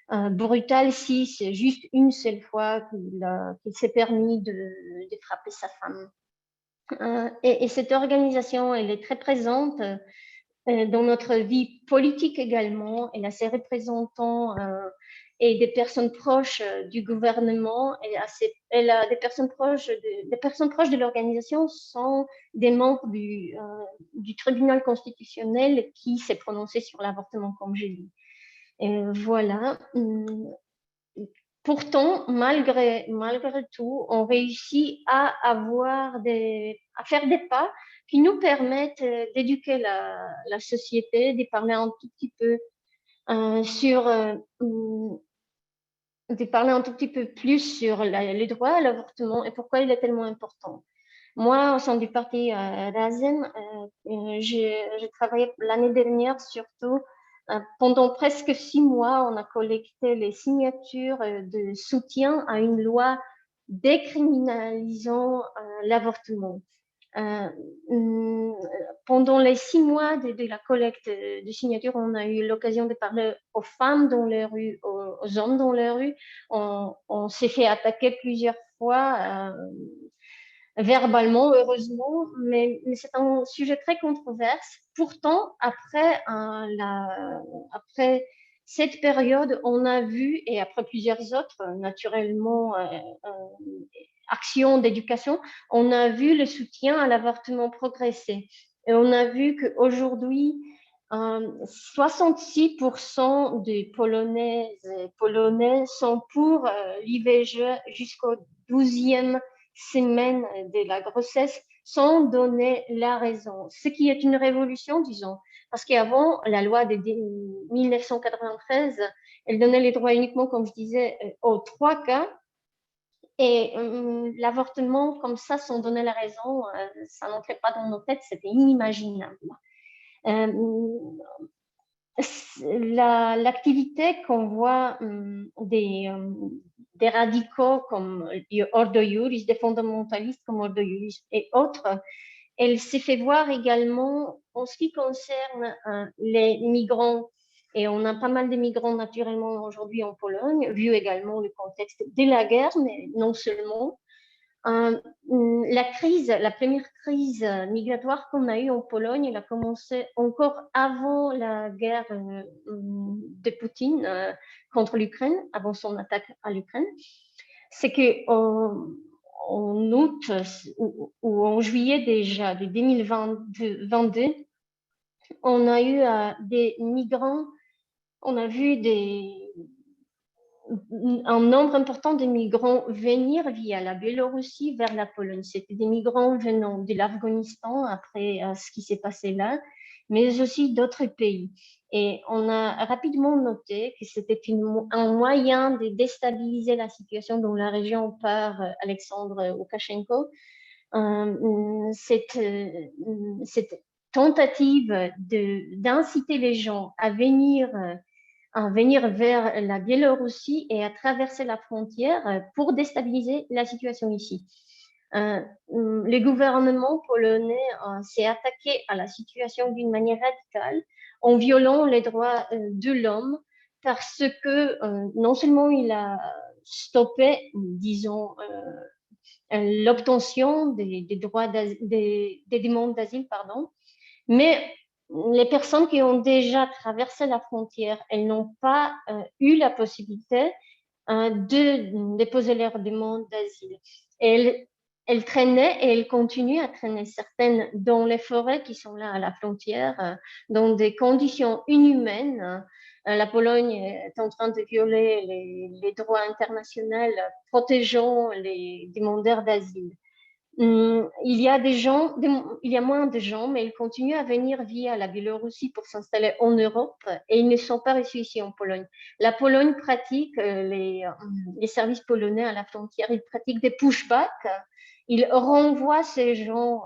brutaux si c'est juste une seule fois qu'il s'est permis de frapper sa femme. Et cette organisation, elle est très présente dans notre vie politique également. Elle a ses représentants et des personnes proches du gouvernement. Elle a des personnes proches de l'organisation sont des membres du tribunal constitutionnel qui s'est prononcé sur l'avortement, comme j'ai dit. Et voilà. Pourtant, malgré tout, on réussit à faire des pas qui nous permettent d'éduquer la société, de parler un tout petit peu plus sur les droits à l'avortement et pourquoi il est tellement important. Moi, au sein du parti Razem, j'ai travaillé l'année dernière surtout. Pendant presque 6 mois, on a collecté les signatures de soutien à une loi décriminalisant l'avortement. Pendant les 6 mois de la collecte de signatures, on a eu l'occasion de parler aux femmes dans les rues, aux hommes dans les rues. On s'est fait attaquer plusieurs fois verbalement, heureusement, mais c'est un sujet très controversé. Pourtant, après cette période, on a vu, et après plusieurs autres, naturellement, actions d'éducation, on a vu le soutien à l'avortement progresser. Et on a vu qu'aujourd'hui, 66% des Polonaises et Polonais sont pour l'IVG jusqu'au 12e semaine de la grossesse sans donner la raison, ce qui est une révolution, disons, parce qu'avant, la loi de 1993, elle donnait les droits uniquement, comme je disais, aux 3 cas, et l'avortement comme ça, sans donner la raison, ça n'entrait pas dans nos têtes, c'était inimaginable. L'activité qu'on voit des radicaux comme Ordo Iuris, des fondamentalistes comme Ordo Iuris et autres, elle s'est fait voir également en ce qui concerne les migrants. Et on a pas mal de migrants naturellement aujourd'hui en Pologne, vu également le contexte de la guerre, mais non seulement. La première crise migratoire qu'on a eue en Pologne, elle a commencé encore avant la guerre de Poutine contre l'Ukraine, avant son attaque à l'Ukraine. C'est qu'en août ou en juillet déjà de 2022, on a eu des migrants, on a vu des un nombre important de migrants venir via la Biélorussie vers la Pologne. C'était des migrants venant de l'Afghanistan après ce qui s'est passé là, mais aussi d'autres pays. Et on a rapidement noté que c'était un moyen de déstabiliser la situation dans la région par Alexandre Loukachenko. Cette tentative d'inciter les gens à venir vers la Biélorussie et à traverser la frontière pour déstabiliser la situation ici. Le gouvernement polonais s'est attaqué à la situation d'une manière radicale en violant les droits de l'homme parce que non seulement il a stoppé, disons, l'obtention des droits des demandes d'asile, pardon, mais les personnes qui ont déjà traversé la frontière, elles n'ont pas eu la possibilité de déposer leur demande d'asile. Elles traînaient et elles continuent à traîner, certaines dans les forêts qui sont là à la frontière, dans des conditions inhumaines. La Pologne est en train de violer les droits internationaux protégeant les demandeurs d'asile. Il y a moins de gens, mais ils continuent à venir via la Biélorussie pour s'installer en Europe et ils ne sont pas reçus ici en Pologne. La Pologne pratique, les services polonais à la frontière, ils pratiquent des pushbacks. Ils renvoient ces gens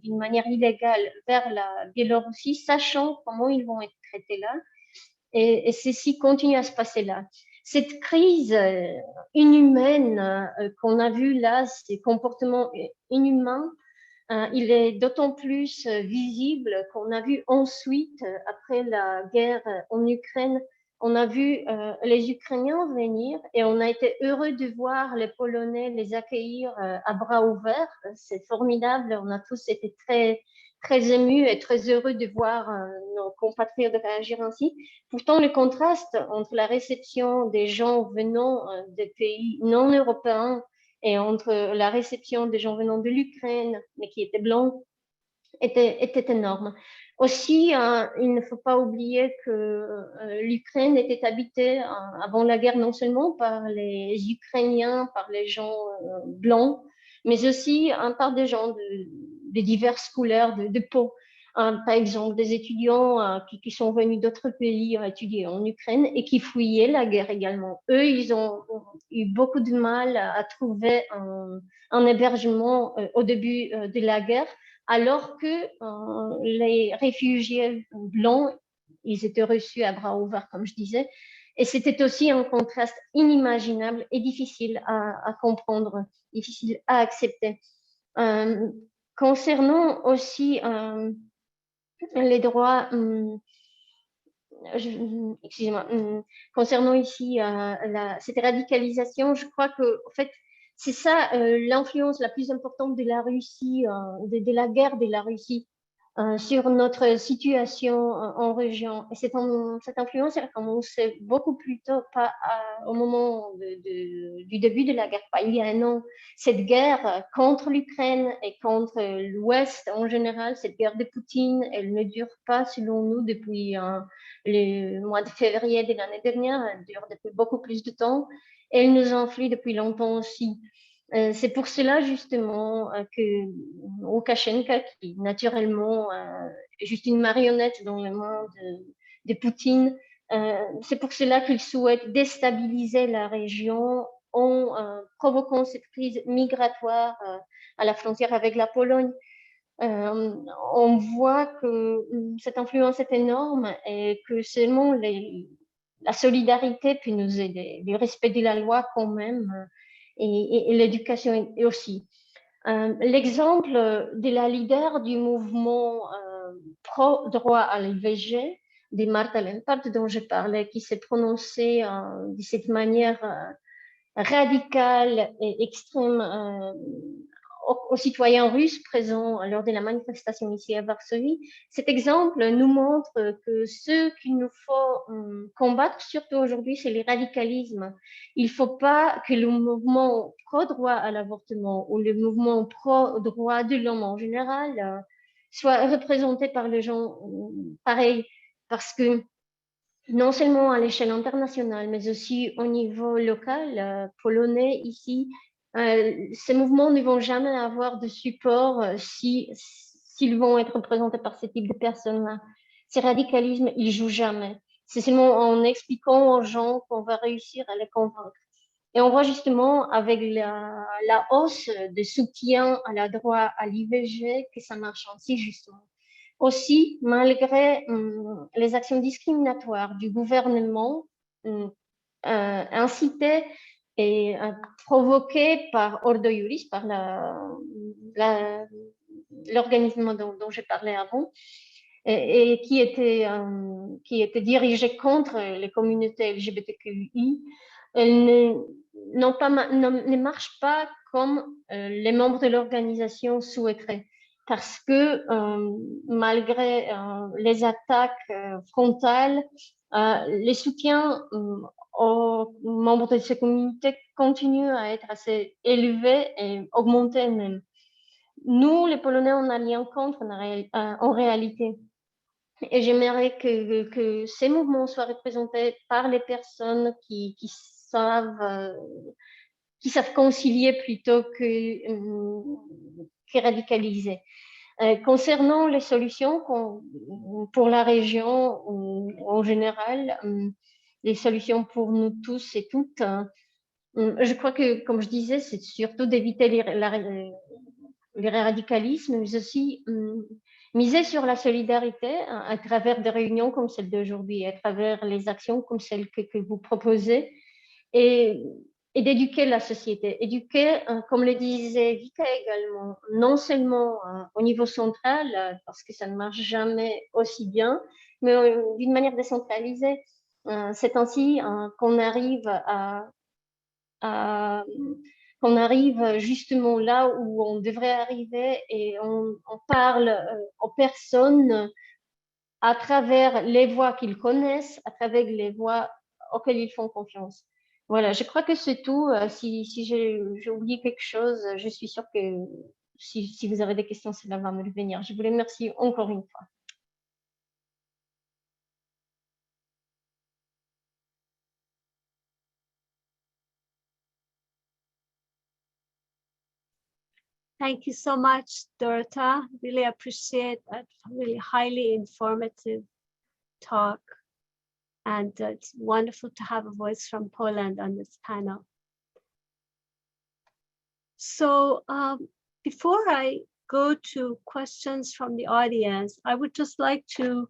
d'une manière illégale vers la Biélorussie, sachant comment ils vont être traités là. Et ceci continue à se passer là. Cette crise inhumaine qu'on a vue là, ces comportements inhumains, il est d'autant plus visible qu'on a vu ensuite, après la guerre en Ukraine, on a vu les Ukrainiens venir et on a été heureux de voir les Polonais les accueillir à bras ouverts. C'est formidable, on a tous été très émus et très heureux de voir nos compatriotes réagir ainsi. Pourtant, le contraste entre la réception des gens venant des pays non européens et entre la réception des gens venant de l'Ukraine, mais qui étaient blancs, était énorme. Aussi, il ne faut pas oublier que l'Ukraine était habitée avant la guerre non seulement par les Ukrainiens, par les gens blancs, mais aussi par des gens de diverses couleurs de peau. Par exemple, des étudiants qui sont venus d'autres pays étudier en Ukraine et qui fuyaient la guerre également. Eux, ils ont eu beaucoup de mal à trouver un hébergement au début de la guerre, alors que les réfugiés blancs, ils étaient reçus à bras ouverts, comme je disais. Et c'était aussi un contraste inimaginable et difficile à comprendre, difficile à accepter. Concernant aussi les droits, excusez-moi, concernant ici cette radicalisation, je crois que, en fait, c'est ça l'influence la plus importante de la Russie, de la guerre de la Russie sur notre situation en région. Et cette influence, elle a commencé beaucoup plus tôt, pas au moment du début de la guerre, pas il y a un an. Cette guerre contre l'Ukraine et contre l'Ouest en général, cette guerre de Poutine, elle ne dure pas, selon nous, depuis le mois de février de l'année dernière, elle dure depuis beaucoup plus de temps. Et elle nous influe depuis longtemps aussi. C'est pour cela justement que Loukachenko, qui naturellement est juste une marionnette dans le monde de Poutine, c'est pour cela qu'il souhaite déstabiliser la région en provoquant cette crise migratoire à la frontière avec la Pologne. On voit que cette influence est énorme et que seulement la solidarité peut nous aider, le respect de la loi quand même, et l'éducation aussi. L'exemple de la leader du mouvement pro-droit à l'IVG, de Marta Lempart, dont je parlais, qui s'est prononcée de cette manière radicale et extrême aux citoyens russes présents lors de la manifestation ici à Varsovie. Cet exemple nous montre que ce qu'il nous faut combattre, surtout aujourd'hui, c'est le radicalisme. Il ne faut pas que le mouvement pro-droit à l'avortement ou le mouvement pro-droit de l'homme en général soit représenté par les gens pareils, parce que non seulement à l'échelle internationale, mais aussi au niveau local, polonais ici. Ces mouvements ne vont jamais avoir de support s'ils vont être représentés par ce type de personnes-là. Ces radicalismes, ils jouent jamais. C'est seulement en expliquant aux gens qu'on va réussir à les convaincre. Et on voit justement avec la hausse de soutien à la droite à l'IVG que ça marche ainsi justement. Aussi, malgré les actions discriminatoires du gouvernement incitées et provoquées par Ordo Iuris, par l'organisme dont j'ai parlé avant, et qui était dirigé contre les communautés LGBTQI, elles ne marchent pas comme les membres de l'organisation souhaiteraient. Parce que malgré les attaques frontales, les soutiens aux membres de ces communautés continuent à être assez élevés et augmentés même. Nous, les Polonais, on n'a rien contre en réalité. Et j'aimerais que ces mouvements soient représentés par les personnes qui savent concilier plutôt que radicaliser. Concernant les solutions pour la région en général, les solutions pour nous tous et toutes, je crois que, comme je disais, c'est surtout d'éviter les radicalismes, mais aussi miser sur la solidarité à travers des réunions comme celle d'aujourd'hui, à travers les actions comme celles que vous proposez, et d'éduquer la société. Éduquer, comme le disait Vica également, non seulement au niveau central, parce que ça ne marche jamais aussi bien, mais d'une manière décentralisée. C'est ainsi qu'on arrive qu'on arrive justement là où on devrait arriver et on parle aux personnes à travers les voix qu'ils connaissent, à travers les voix auxquelles ils font confiance. Voilà, je crois que c'est tout. Si j'ai oublié quelque chose, je suis sûre que si vous avez des questions, cela va me venir. Je vous remercie encore une fois. Thank you so much, Dorota. Really appreciate that really highly informative talk. And it's wonderful to have a voice from Poland on this panel. So before I go to questions from the audience, I would just like to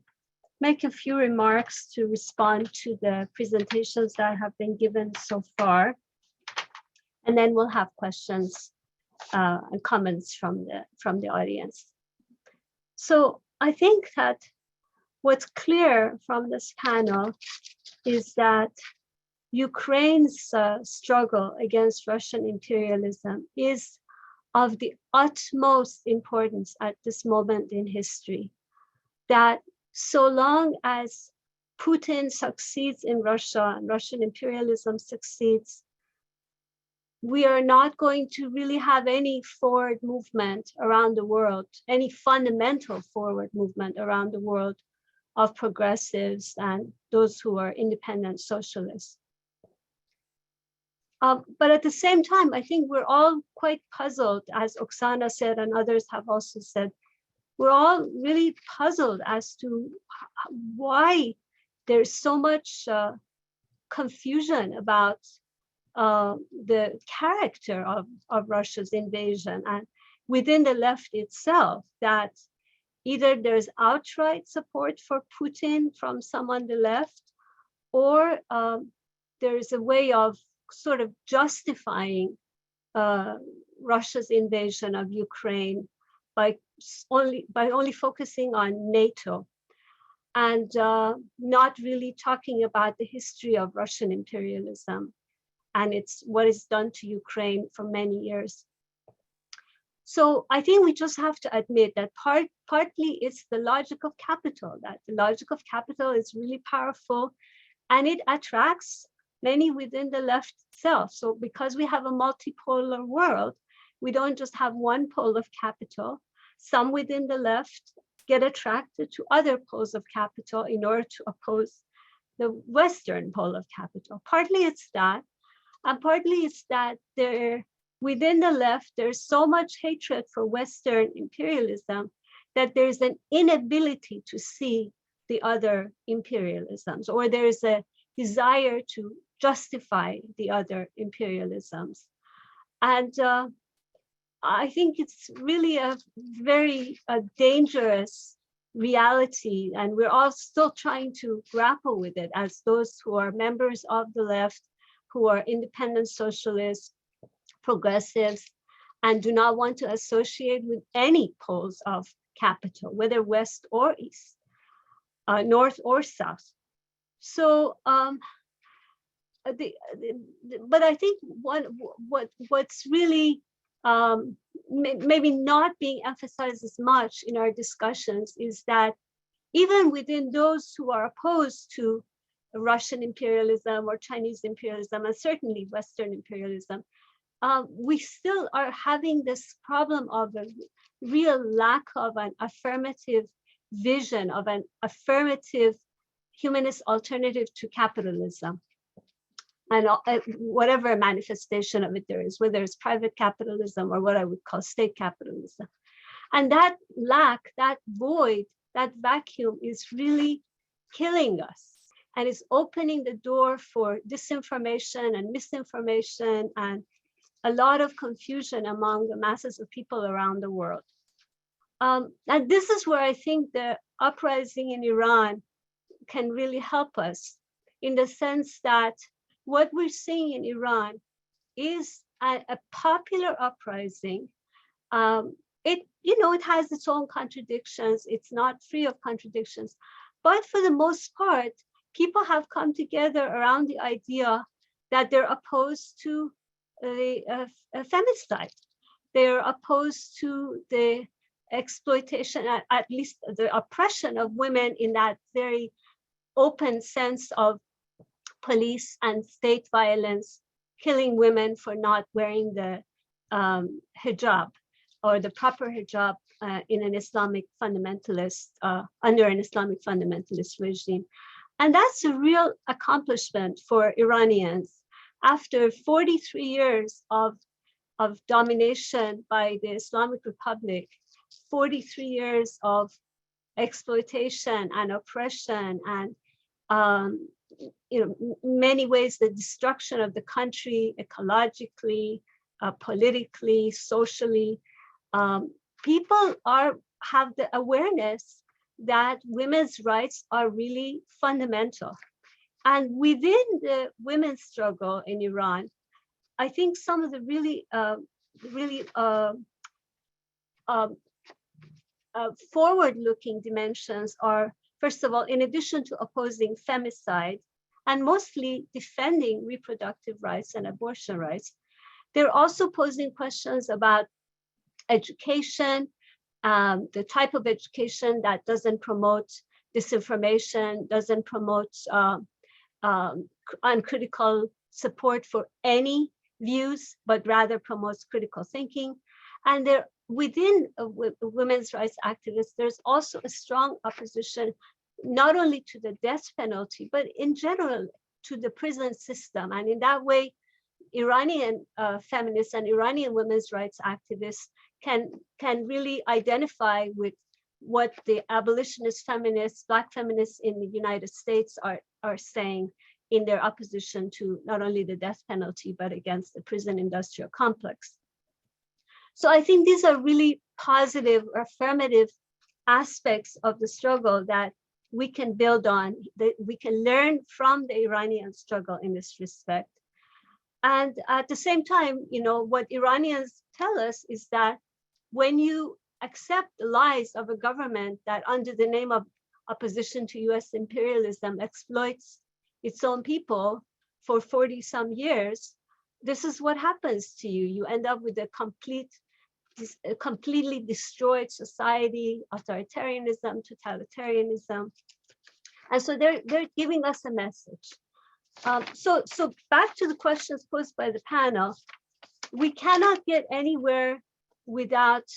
make a few remarks to respond to the presentations that have been given so far. And then we'll have questions and comments from the audience. So I think that what's clear from this panel is that Ukraine's struggle against Russian imperialism is of the utmost importance at this moment in history. That so long as Putin succeeds in Russia and Russian imperialism succeeds, we are not going to really have any forward movement around the world, any fundamental forward movement around the world of progressives and those who are independent socialists. But at the same time, I think we're all quite puzzled, as Oxana said and others have also said, we're all really puzzled as to why there's so much confusion about the character of Russia's invasion, and within the left itself, that either there's outright support for Putin from some on the left, or there's a way of sort of justifying Russia's invasion of Ukraine by only focusing on NATO and not really talking about the history of Russian imperialism and what is done to Ukraine for many years. So I think we just have to admit that partly it's the logic of capital, that the logic of capital is really powerful and it attracts many within the left itself. So because we have a multipolar world, we don't just have one pole of capital. Some within the left get attracted to other poles of capital in order to oppose the Western pole of capital. Partly it's that, and partly it's that within the left, there's so much hatred for Western imperialism that there's an inability to see the other imperialisms, or there's a desire to justify the other imperialisms. And I think it's really a very dangerous reality, and we're all still trying to grapple with it as those who are members of the left, who are independent socialists, progressives, and do not want to associate with any poles of capital, whether West or East, North or South. So, but I think what's really maybe not being emphasized as much in our discussions is that even within those who are opposed to Russian imperialism or Chinese imperialism, and certainly Western imperialism, we still are having this problem of a real lack of an affirmative vision, of an affirmative humanist alternative to capitalism. And whatever manifestation of it there is, whether it's private capitalism or what I would call state capitalism. And that lack, that void, that vacuum is really killing us. And it's opening the door for disinformation and misinformation and a lot of confusion among the masses of people around the world. And this is where I think the uprising in Iran can really help us, in the sense that what we're seeing in Iran is a popular uprising. It has its own contradictions. It's not free of contradictions, but for the most part, people have come together around the idea that they're opposed to the femicide. They're opposed to the exploitation, at least the oppression of women in that very open sense of police and state violence, killing women for not wearing the hijab or the proper hijab in an Islamic fundamentalist, under an Islamic fundamentalist regime. And that's a real accomplishment for Iranians. After 43 years of domination by the Islamic Republic, 43 years of exploitation and oppression and many ways the destruction of the country ecologically, politically, socially, people have the awareness that women's rights are really fundamental. And within the women's struggle in Iran, I think some of the really forward-looking dimensions are, first of all, in addition to opposing femicide and mostly defending reproductive rights and abortion rights, they're also posing questions about education, the type of education that doesn't promote disinformation, doesn't promote uncritical support for any views, but rather promotes critical thinking. And there, within women's rights activists, there's also a strong opposition, not only to the death penalty, but in general to the prison system. And in that way, Iranian feminists and Iranian women's rights activists can really identify with what the abolitionist feminists, Black feminists in the United States are saying in their opposition to not only the death penalty, but against the prison industrial complex. So I think these are really positive, affirmative aspects of the struggle that we can build on, that we can learn from the Iranian struggle in this respect. And at the same time, what Iranians tell us is that when you accept the lies of a government that under the name of opposition to US imperialism exploits its own people for 40 some years, this is what happens to you. You end up with a completely destroyed society, authoritarianism, totalitarianism. And so they're giving us a message. So back to the questions posed by the panel, we cannot get anywhere without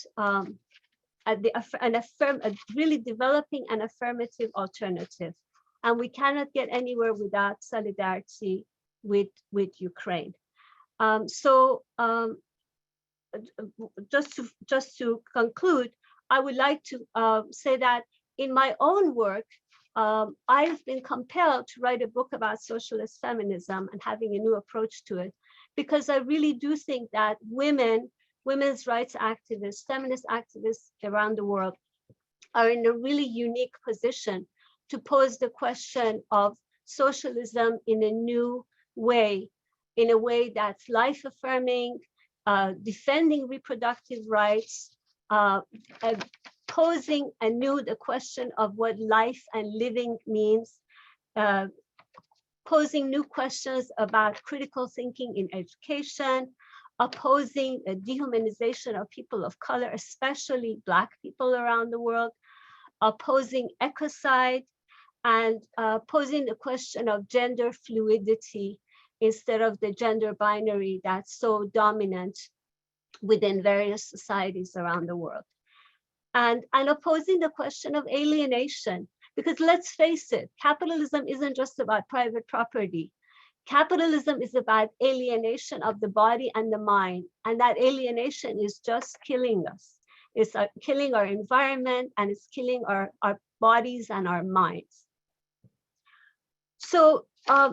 really developing an affirmative alternative. And we cannot get anywhere without solidarity with Ukraine. Just to conclude, I would like to say that in my own work, I've been compelled to write a book about socialist feminism and having a new approach to it, because I really do think that women's rights activists, feminist activists around the world are in a really unique position to pose the question of socialism in a new way, in a way that's life-affirming, defending reproductive rights, posing anew the question of what life and living means, posing new questions about critical thinking in education, opposing a dehumanization of people of color, especially Black people around the world, opposing ecocide, and posing the question of gender fluidity instead of the gender binary that's so dominant within various societies around the world. And opposing the question of alienation, because let's face it, capitalism isn't just about private property. Capitalism is about alienation of the body and the mind, and that alienation is just killing us. It's killing our environment, and it's killing our bodies and our minds. So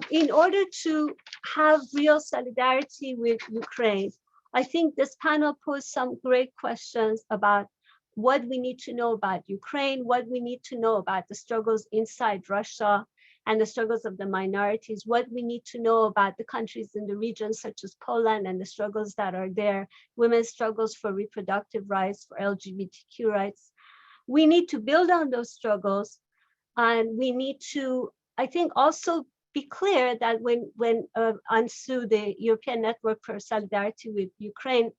in order to have real solidarity with Ukraine, I think this panel posed some great questions about what we need to know about Ukraine, what we need to know about the struggles inside Russia and the struggles of the minorities, what we need to know about the countries in the region, such as Poland, and the struggles that are there, women's struggles for reproductive rights, for LGBTQ rights. We need to build on those struggles, and we need to, I think, also be clear that when UNSU, the European Network for Solidarity with Ukraine,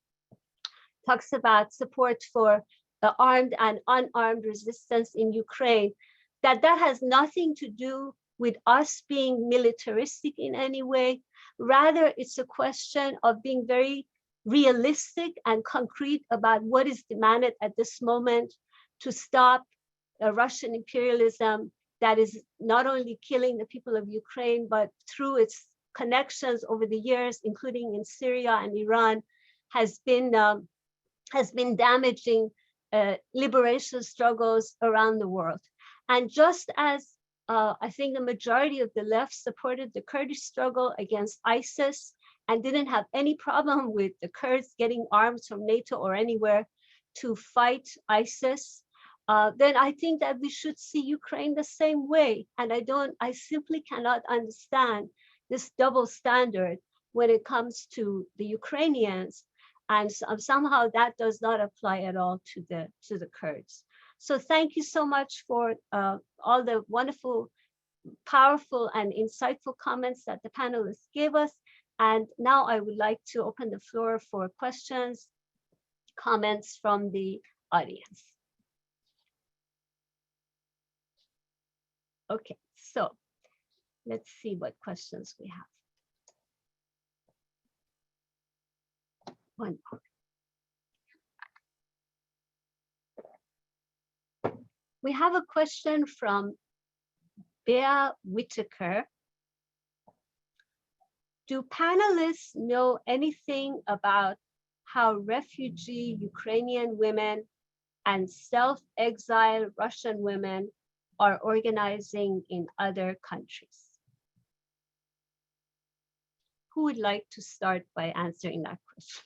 talks about support for armed and unarmed resistance in Ukraine, that has nothing to do with us being militaristic in any way. Rather, it's a question of being very realistic and concrete about what is demanded at this moment to stop Russian imperialism that is not only killing the people of Ukraine, but through its connections over the years, including in Syria and Iran, has been damaging liberation struggles around the world. And just as I think the majority of the left supported the Kurdish struggle against ISIS and didn't have any problem with the Kurds getting arms from NATO or anywhere to fight ISIS, then I think that we should see Ukraine the same way. And I simply cannot understand this double standard when it comes to the Ukrainians, and somehow that does not apply at all to the Kurds. So thank you so much for all the wonderful, powerful, and insightful comments that the panelists gave us. And now I would like to open the floor for questions, comments from the audience. Okay, so let's see what questions we have. One more. We have a question from Bea Whitaker. Do panelists know anything about how refugee Ukrainian women and self-exiled Russian women are organizing in other countries? Who would like to start by answering that question?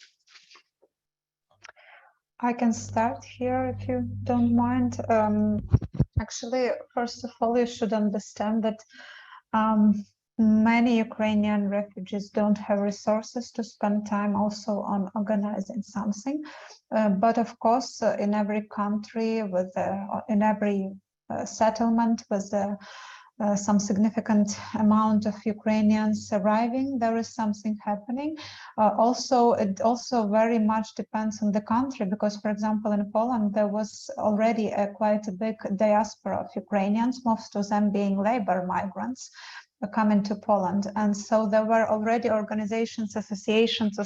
I can start here if you don't mind. Actually, first of all, you should understand that many Ukrainian refugees don't have resources to spend time also on organizing something. But of course, in every country, in every settlement with some significant amount of Ukrainians arriving, there is something happening. It also very much depends on the country, because, for example, in Poland, there was already quite a big diaspora of Ukrainians, most of them being labor migrants coming to Poland. And so there were already organizations, associations, or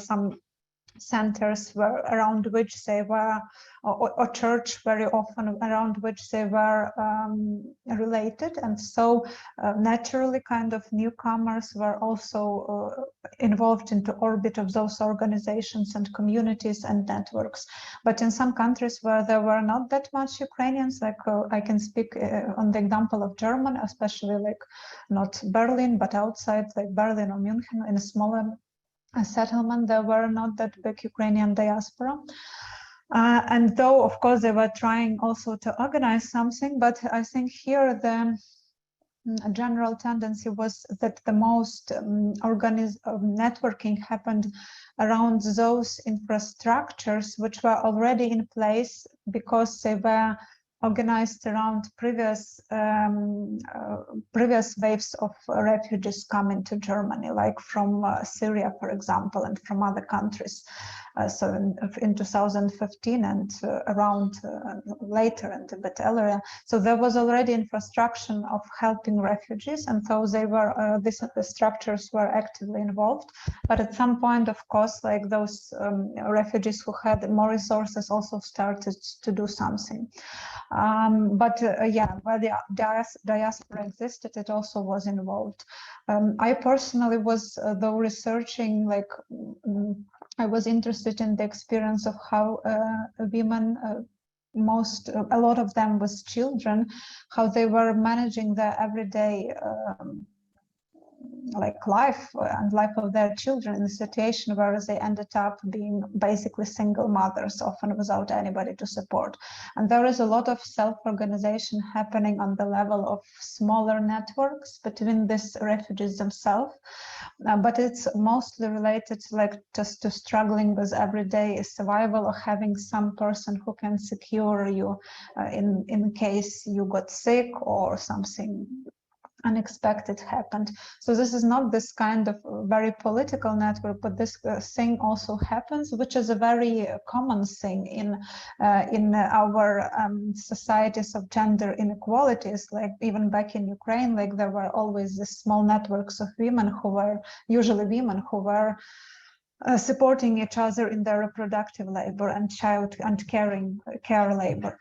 centers were around which they were, or church very often around which they were related. And so naturally kind of newcomers were also involved into orbit of those organizations and communities and networks. But in some countries where there were not that much Ukrainians, like I can speak on the example of Germany, especially like not Berlin, but outside like Berlin or Munich, in a smaller settlement, there were not that big Ukrainian diaspora. And though, of course, they were trying also to organize something, but I think here the general tendency was that the most networking happened around those infrastructures which were already in place because they were organized around previous waves of refugees coming to Germany, like from Syria, for example, and from other countries. So in 2015 and around later and a bit earlier. So there was already infrastructure of helping refugees, and so they were these structures were actively involved. But at some point, of course, like those refugees who had more resources also started to do something. Yeah, where the diaspora existed, it also was involved. I personally was, though researching, like I was interested in the experience of how women, a lot of them was children, how they were managing their everyday like life and life of their children in a situation where they ended up being basically single mothers, often without anybody to support. And there is a lot of self-organization happening on the level of smaller networks between these refugees themselves, but it's mostly related like just to struggling with everyday survival or having some person who can secure you in case you got sick or something unexpected happened. So this is not this kind of very political network, but this thing also happens, which is a very common thing in our societies of gender inequalities. Like even back in Ukraine, like there were always these small networks of women who were usually women who were supporting each other in their reproductive labor and child and care labor.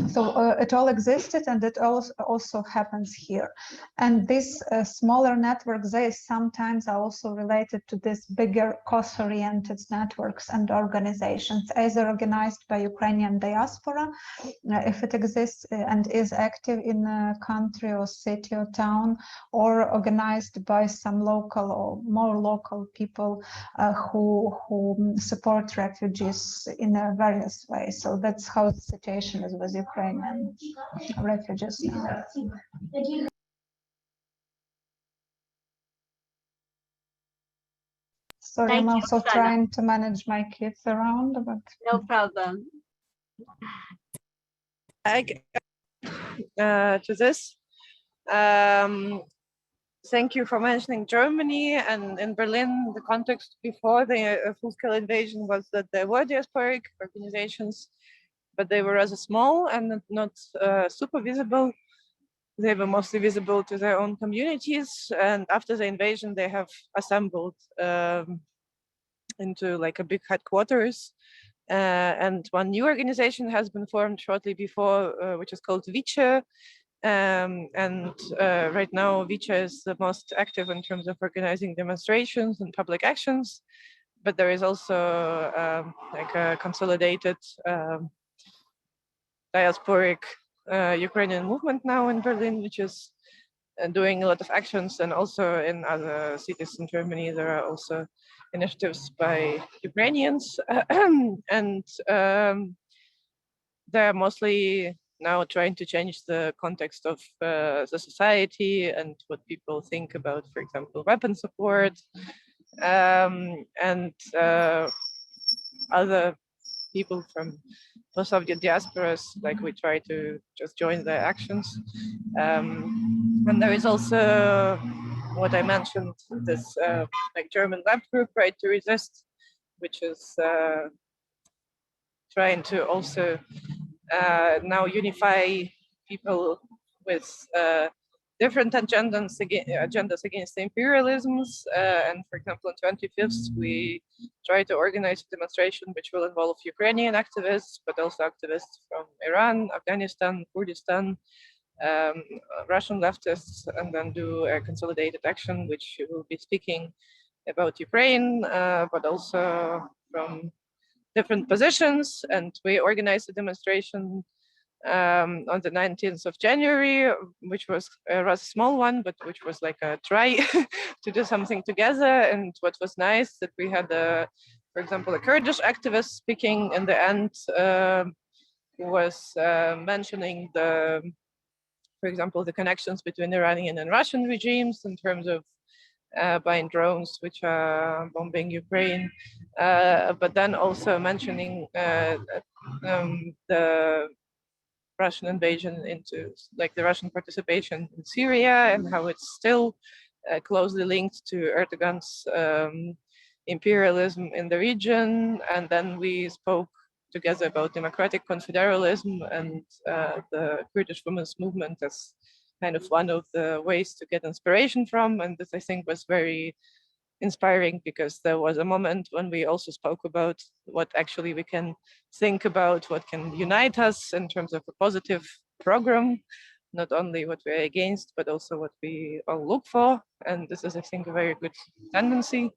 So it all existed, and it also happens here. And these smaller networks, they sometimes are also related to this bigger cost-oriented networks and organizations, either organized by Ukrainian diaspora, if it exists and is active in a country or city or town, or organized by some local or more local people who support refugees in various ways. So that's how the situation is with Ukrainian refugees now. Sorry, Thank I'm you, also Oksana. trying to manage my kids around, but No problem. To this. Thank you for mentioning Germany. And in Berlin, the context before the full-scale invasion was that there were diasporic organizations, but they were rather small and not super visible. They were mostly visible to their own communities. And after the invasion, they have assembled into like a big headquarters. And one new organization has been formed shortly before, which is called Vica. Right now, Vica is the most active in terms of organizing demonstrations and public actions. But there is also like a consolidated diasporic Ukrainian movement now in Berlin, which is doing a lot of actions. And also in other cities in Germany, there are also initiatives by Ukrainians. And they're mostly now trying to change the context of the society and what people think about, for example, weapon support, and other people from post-Soviet diasporas, like we try to just join their actions. And there is also what I mentioned, this like German lab group, Right to Resist, which is trying to also now unify people with different agendas against imperialisms. And for example, on 25th, we try to organize a demonstration which will involve Ukrainian activists, but also activists from Iran, Afghanistan, Kurdistan, Russian leftists, and then do a consolidated action, which will be speaking about Ukraine, but also from different positions. And we organized a demonstration on the 19th of January, which was a rather small one, but which was like a try to do something together. And what was nice that we had, for example, a Kurdish activist speaking in the end, who was mentioning for example, the connections between Iranian and Russian regimes in terms of buying drones which are bombing Ukraine, but then also mentioning the Russian invasion into, like, the Russian participation in Syria and how it's still closely linked to Erdogan's imperialism in the region. And then we spoke together about democratic confederalism and the Kurdish women's movement as kind of one of the ways to get inspiration from. And this, I think, was very inspiring, because there was a moment when we also spoke about what actually we can think about, what can unite us in terms of a positive program, not only what we're against, but also what we all look for. And this is, I think, a very good tendency,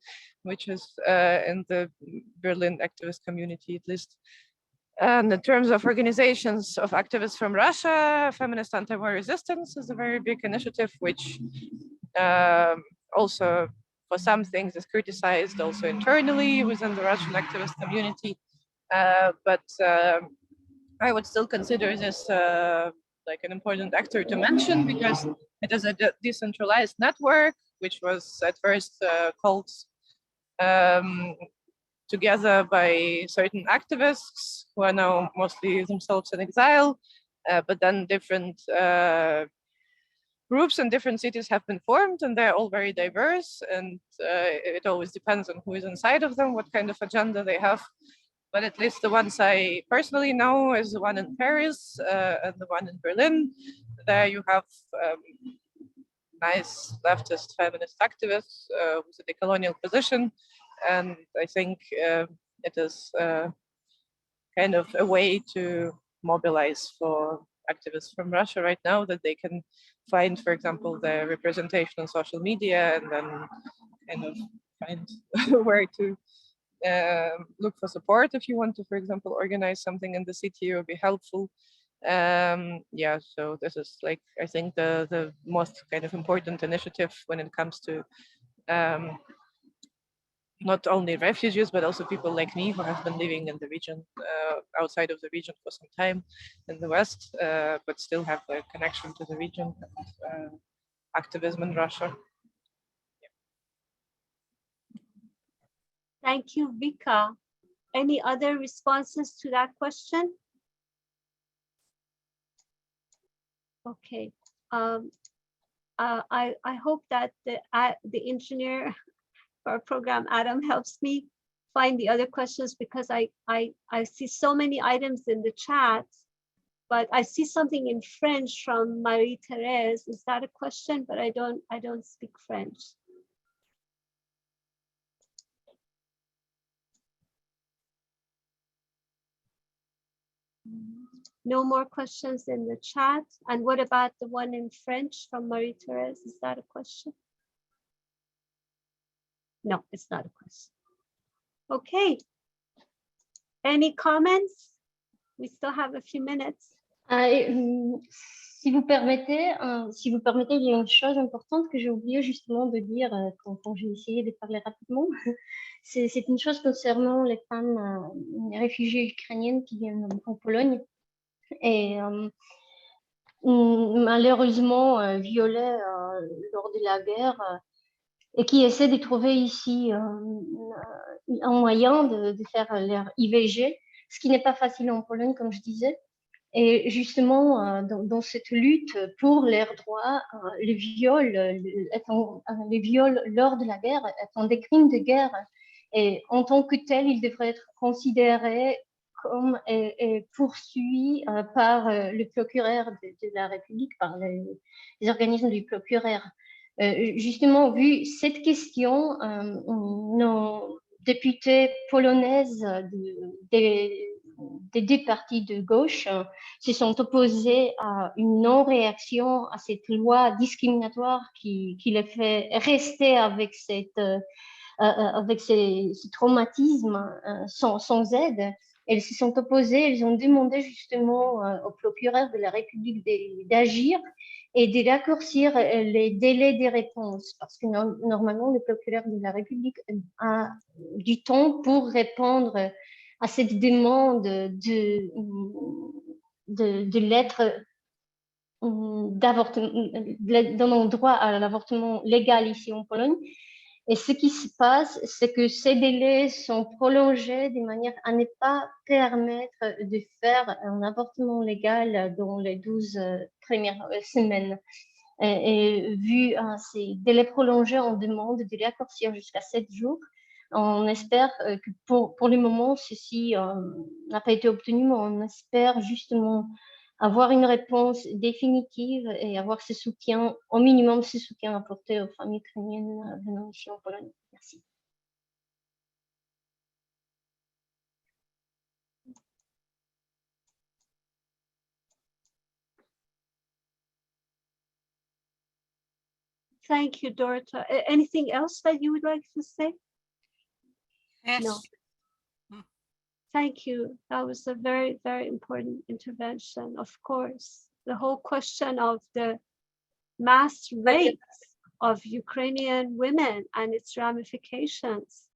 which is in the Berlin activist community, at least. And in terms of organizations of activists from Russia, Feminist Anti-War Resistance is a very big initiative, which also for some things is criticized also internally within the Russian activist community. But I would still consider this like an important actor to mention, because it is a decentralized network, which was at first called together by certain activists who are now mostly themselves in exile, but then different groups in different cities have been formed, and they're all very diverse, and it always depends on who is inside of them, what kind of agenda they have. But at least the ones I personally know is the one in Paris and the one in Berlin. There you have nice leftist feminist activists with a decolonial position. And I think it is kind of a way to mobilize for activists from Russia right now, that they can find, for example, the representation on social media, and then kind of find where to look for support if you want to, for example, organize something in the city or be helpful. Yeah, so this is, like, I think the most kind of important initiative when it comes to not only refugees, but also people like me who have been living in the region, outside of the region for some time in the West, but still have a connection to the region and activism in Russia. Thank you, Vica. Any other responses to that question? Okay. I hope that the engineer for our program, Adam, helps me find the other questions, because I see so many items in the chat, but I see something in French from Marie-Thérèse. Is that a question? But I don't speak French. No more questions in the chat. And what about the one in French from Marie-Thérèse? Is that a question? No, it's not a question. Okay. Any comments? We still have a few minutes. Si vous permettez, il y a une chose importante que j'ai oublié justement de dire quand j'ai essayé de parler rapidement. C'est une chose concernant les femmes réfugiées ukrainiennes qui viennent en Pologne et malheureusement violées lors de la guerre et qui essaient de trouver ici un moyen de faire leur IVG, ce qui n'est pas facile en Pologne, comme je disais. Et justement, dans cette lutte pour leurs droits, les viols lors de la guerre étant des crimes de guerre, et en tant que tels, ils devraient être considérés comme est poursuivi par le procureur de la République, par les organismes du procureur. Justement, vu cette question, nos députés polonaises des deux partis de gauche se sont opposés à une non-réaction à cette loi discriminatoire qui les fait rester avec ce traumatisme sans aide. Elles se sont opposées, elles ont demandé justement au procureur de la République d'agir et de raccourcir les délais des réponses, parce que normalement, le procureur de la République a du temps pour répondre à cette demande de lettres donnant droit à l'avortement légal ici en Pologne. Et ce qui se passe, c'est que ces délais sont prolongés de manière à ne pas permettre de faire un avortement légal dans les 12 premières semaines. Et vu ces délais prolongés, on demande de raccourcir jusqu'à 7 jours. On espère que pour le moment, ceci n'a pas été obtenu, mais on espère justement avoir une réponse définitive et avoir ce soutien, au minimum ce soutien apporté aux familles ukrainiennes venant ici en Pologne. Merci. Thank you, Dorota. Anything else that you would like to say? Yes. No. Thank you. That was a very, very important intervention. Of course, the whole question of the mass rapes of Ukrainian women and its ramifications,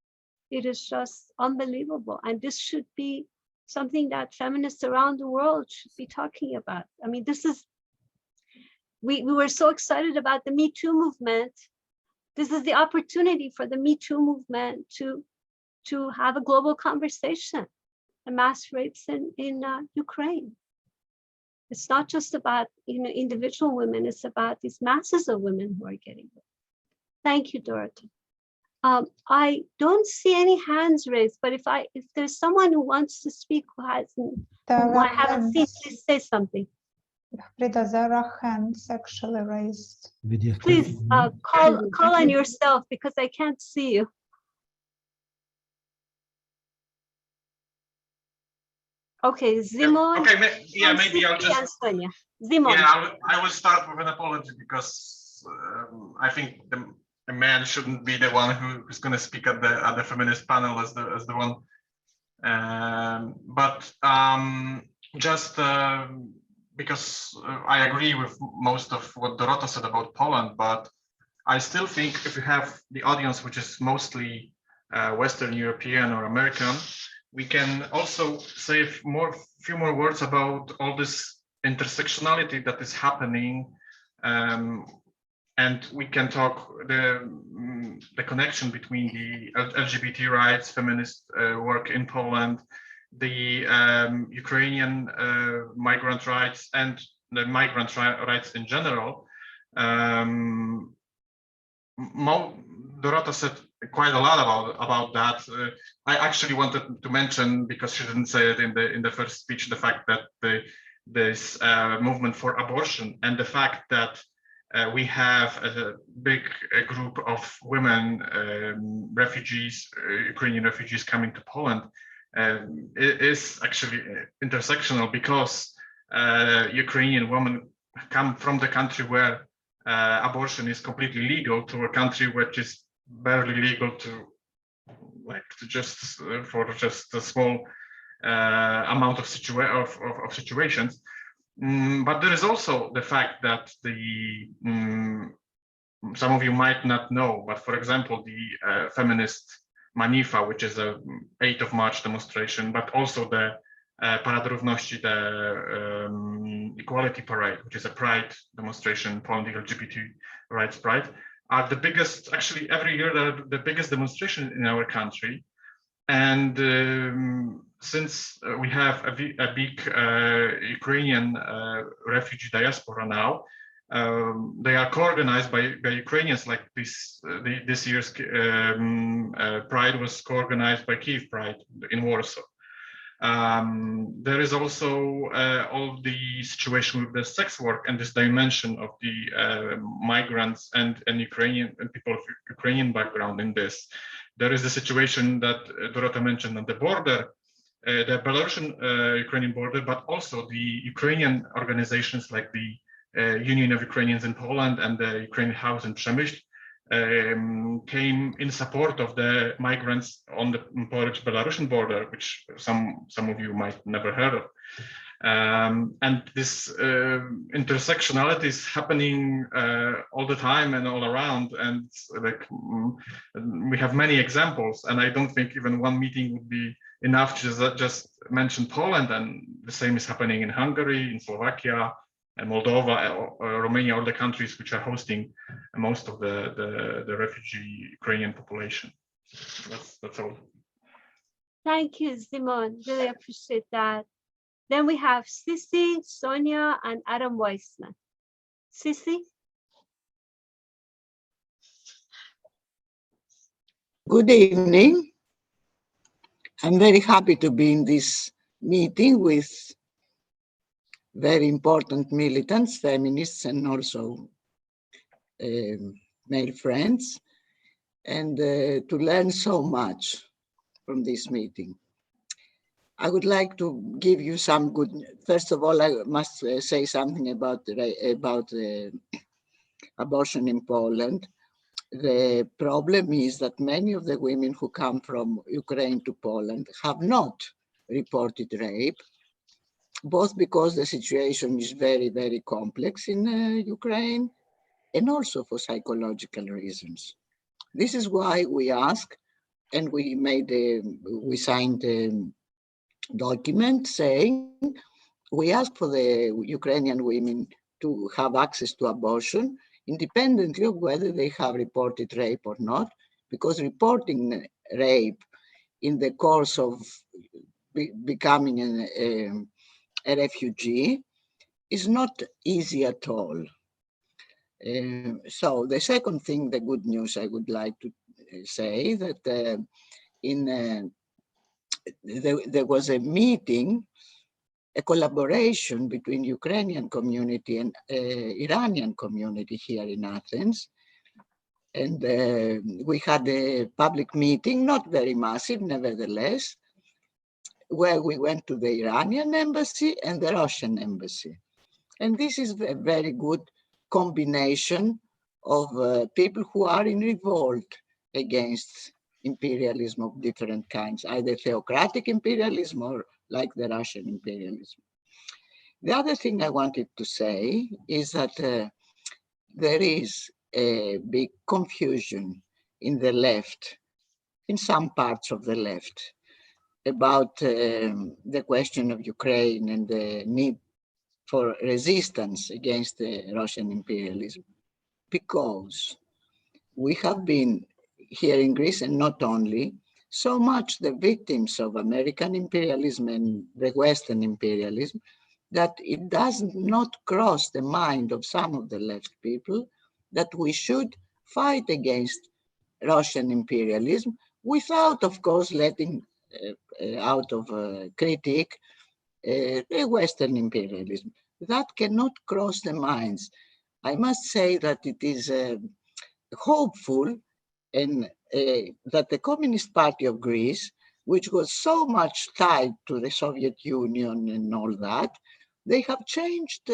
it is just unbelievable. And this should be something that feminists around the world should be talking about. I mean, this is, we were so excited about the Me Too movement. This is the opportunity for the Me Too movement to have a global conversation. The mass rapes in Ukraine. It's not just about individual women, it's about these masses of women who are getting raped. Thank you, Dorota. I don't see any hands raised, but if there's someone who wants to speak who I haven't seen, please say something. Frieda, there are hands actually raised. Please call on yourself because I can't see you. Okay, Zimon. Okay, maybe I'll just. Sonia. Zimon. Yeah, I will start with an apology because I think a man shouldn't be the one who's going to speak at the feminist panel as the one. But just because I agree with most of what Dorota said about Poland, but I still think if you have the audience, which is mostly Western European or American, we can also say a few more words about all this intersectionality that is happening, and we can talk the connection between the LGBT rights, feminist work in Poland, the Ukrainian migrant rights, and the migrant rights in general. Dorota said quite a lot about that. I actually wanted to mention, because she didn't say it in the first speech, the fact that this movement for abortion and the fact that we have a big group of women refugees, Ukrainian refugees coming to Poland, is actually intersectional, because Ukrainian women come from the country where abortion is completely legal to a country which is barely legal for just a small amount of situations. But there is also the fact that some of you might not know, but for example, the feminist Manifa, which is a 8th of March demonstration, but also the Parad Równości, the Equality Parade, which is a pride demonstration, Poland LGBT rights pride, are the biggest, actually every year they're the biggest demonstration in our country. And since we have a big Ukrainian refugee diaspora now, they are co-organized by Ukrainians. Like this year's Pride was co-organized by Kyiv Pride in Warsaw. There is also all the situation with the sex work and this dimension of the migrants and Ukrainian and people of Ukrainian background in this. There is the situation that Dorota mentioned on the border, the Belarusian Ukrainian border, but also the Ukrainian organizations like the Union of Ukrainians in Poland and the Ukrainian House in Przemyśl came in support of the migrants on the Polish-Belarusian border, which some of you might never heard of. And this intersectionality is happening all the time and all around, and like we have many examples, and I don't think even one meeting would be enough to just mention Poland, and the same is happening in Hungary, in Slovakia, and Moldova, Romania, all the countries which are hosting most of the refugee Ukrainian population. That's all. Thank you, Simon. Really appreciate that. Then we have Sissy, Sonia, and Adam Weissman. Sissy? Good evening. I'm very happy to be in this meeting with very important militants, feminists, and also male friends, and to learn so much from this meeting. I would like to give you some good. First of all, I must say something about abortion in Poland. The problem is that many of the women who come from Ukraine to Poland have not reported rape, both because the situation is very, very complex in Ukraine and also for psychological reasons. This is why we ask, and we signed a document saying we ask for the Ukrainian women to have access to abortion independently of whether they have reported rape or not, because reporting rape in the course of becoming a refugee is not easy at all. So the second thing, the good news I would like to say that there was a meeting, a collaboration between Ukrainian community and Iranian community here in Athens. And we had a public meeting, not very massive, nevertheless, where we went to the Iranian embassy and the Russian embassy. And this is a very good combination of people who are in revolt against imperialism of different kinds, either theocratic imperialism or like the Russian imperialism. The other thing I wanted to say is that there is a big confusion in the left, in some parts of the left, about the question of Ukraine and the need for resistance against the Russian imperialism, because we have been here in Greece, and not only, so much the victims of American imperialism and the Western imperialism that it does not cross the mind of some of the left people that we should fight against Russian imperialism without, of course, letting out of critique the Western imperialism. That cannot cross the minds. I must say that it is hopeful and that the Communist Party of Greece, which was so much tied to the Soviet Union and all that, they have changed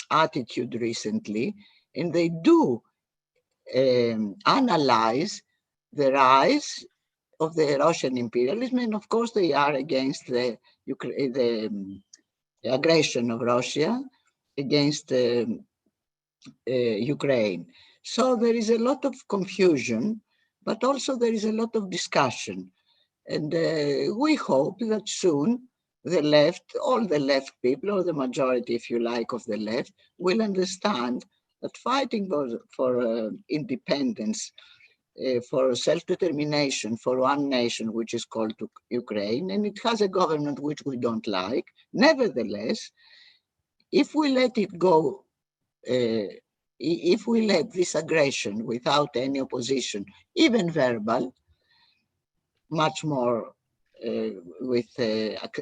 attitude recently, and they do analyze the rise of the Russian imperialism, and of course they are against the aggression of Russia against Ukraine. So there is a lot of confusion, but also there is a lot of discussion. And we hope that soon the left, all the left people, or the majority, if you like, of the left, will understand that fighting for independence, for self-determination, for one nation, which is called Ukraine, and it has a government which we don't like. Nevertheless, if we let it go, if we let this aggression without any opposition, even verbal, much more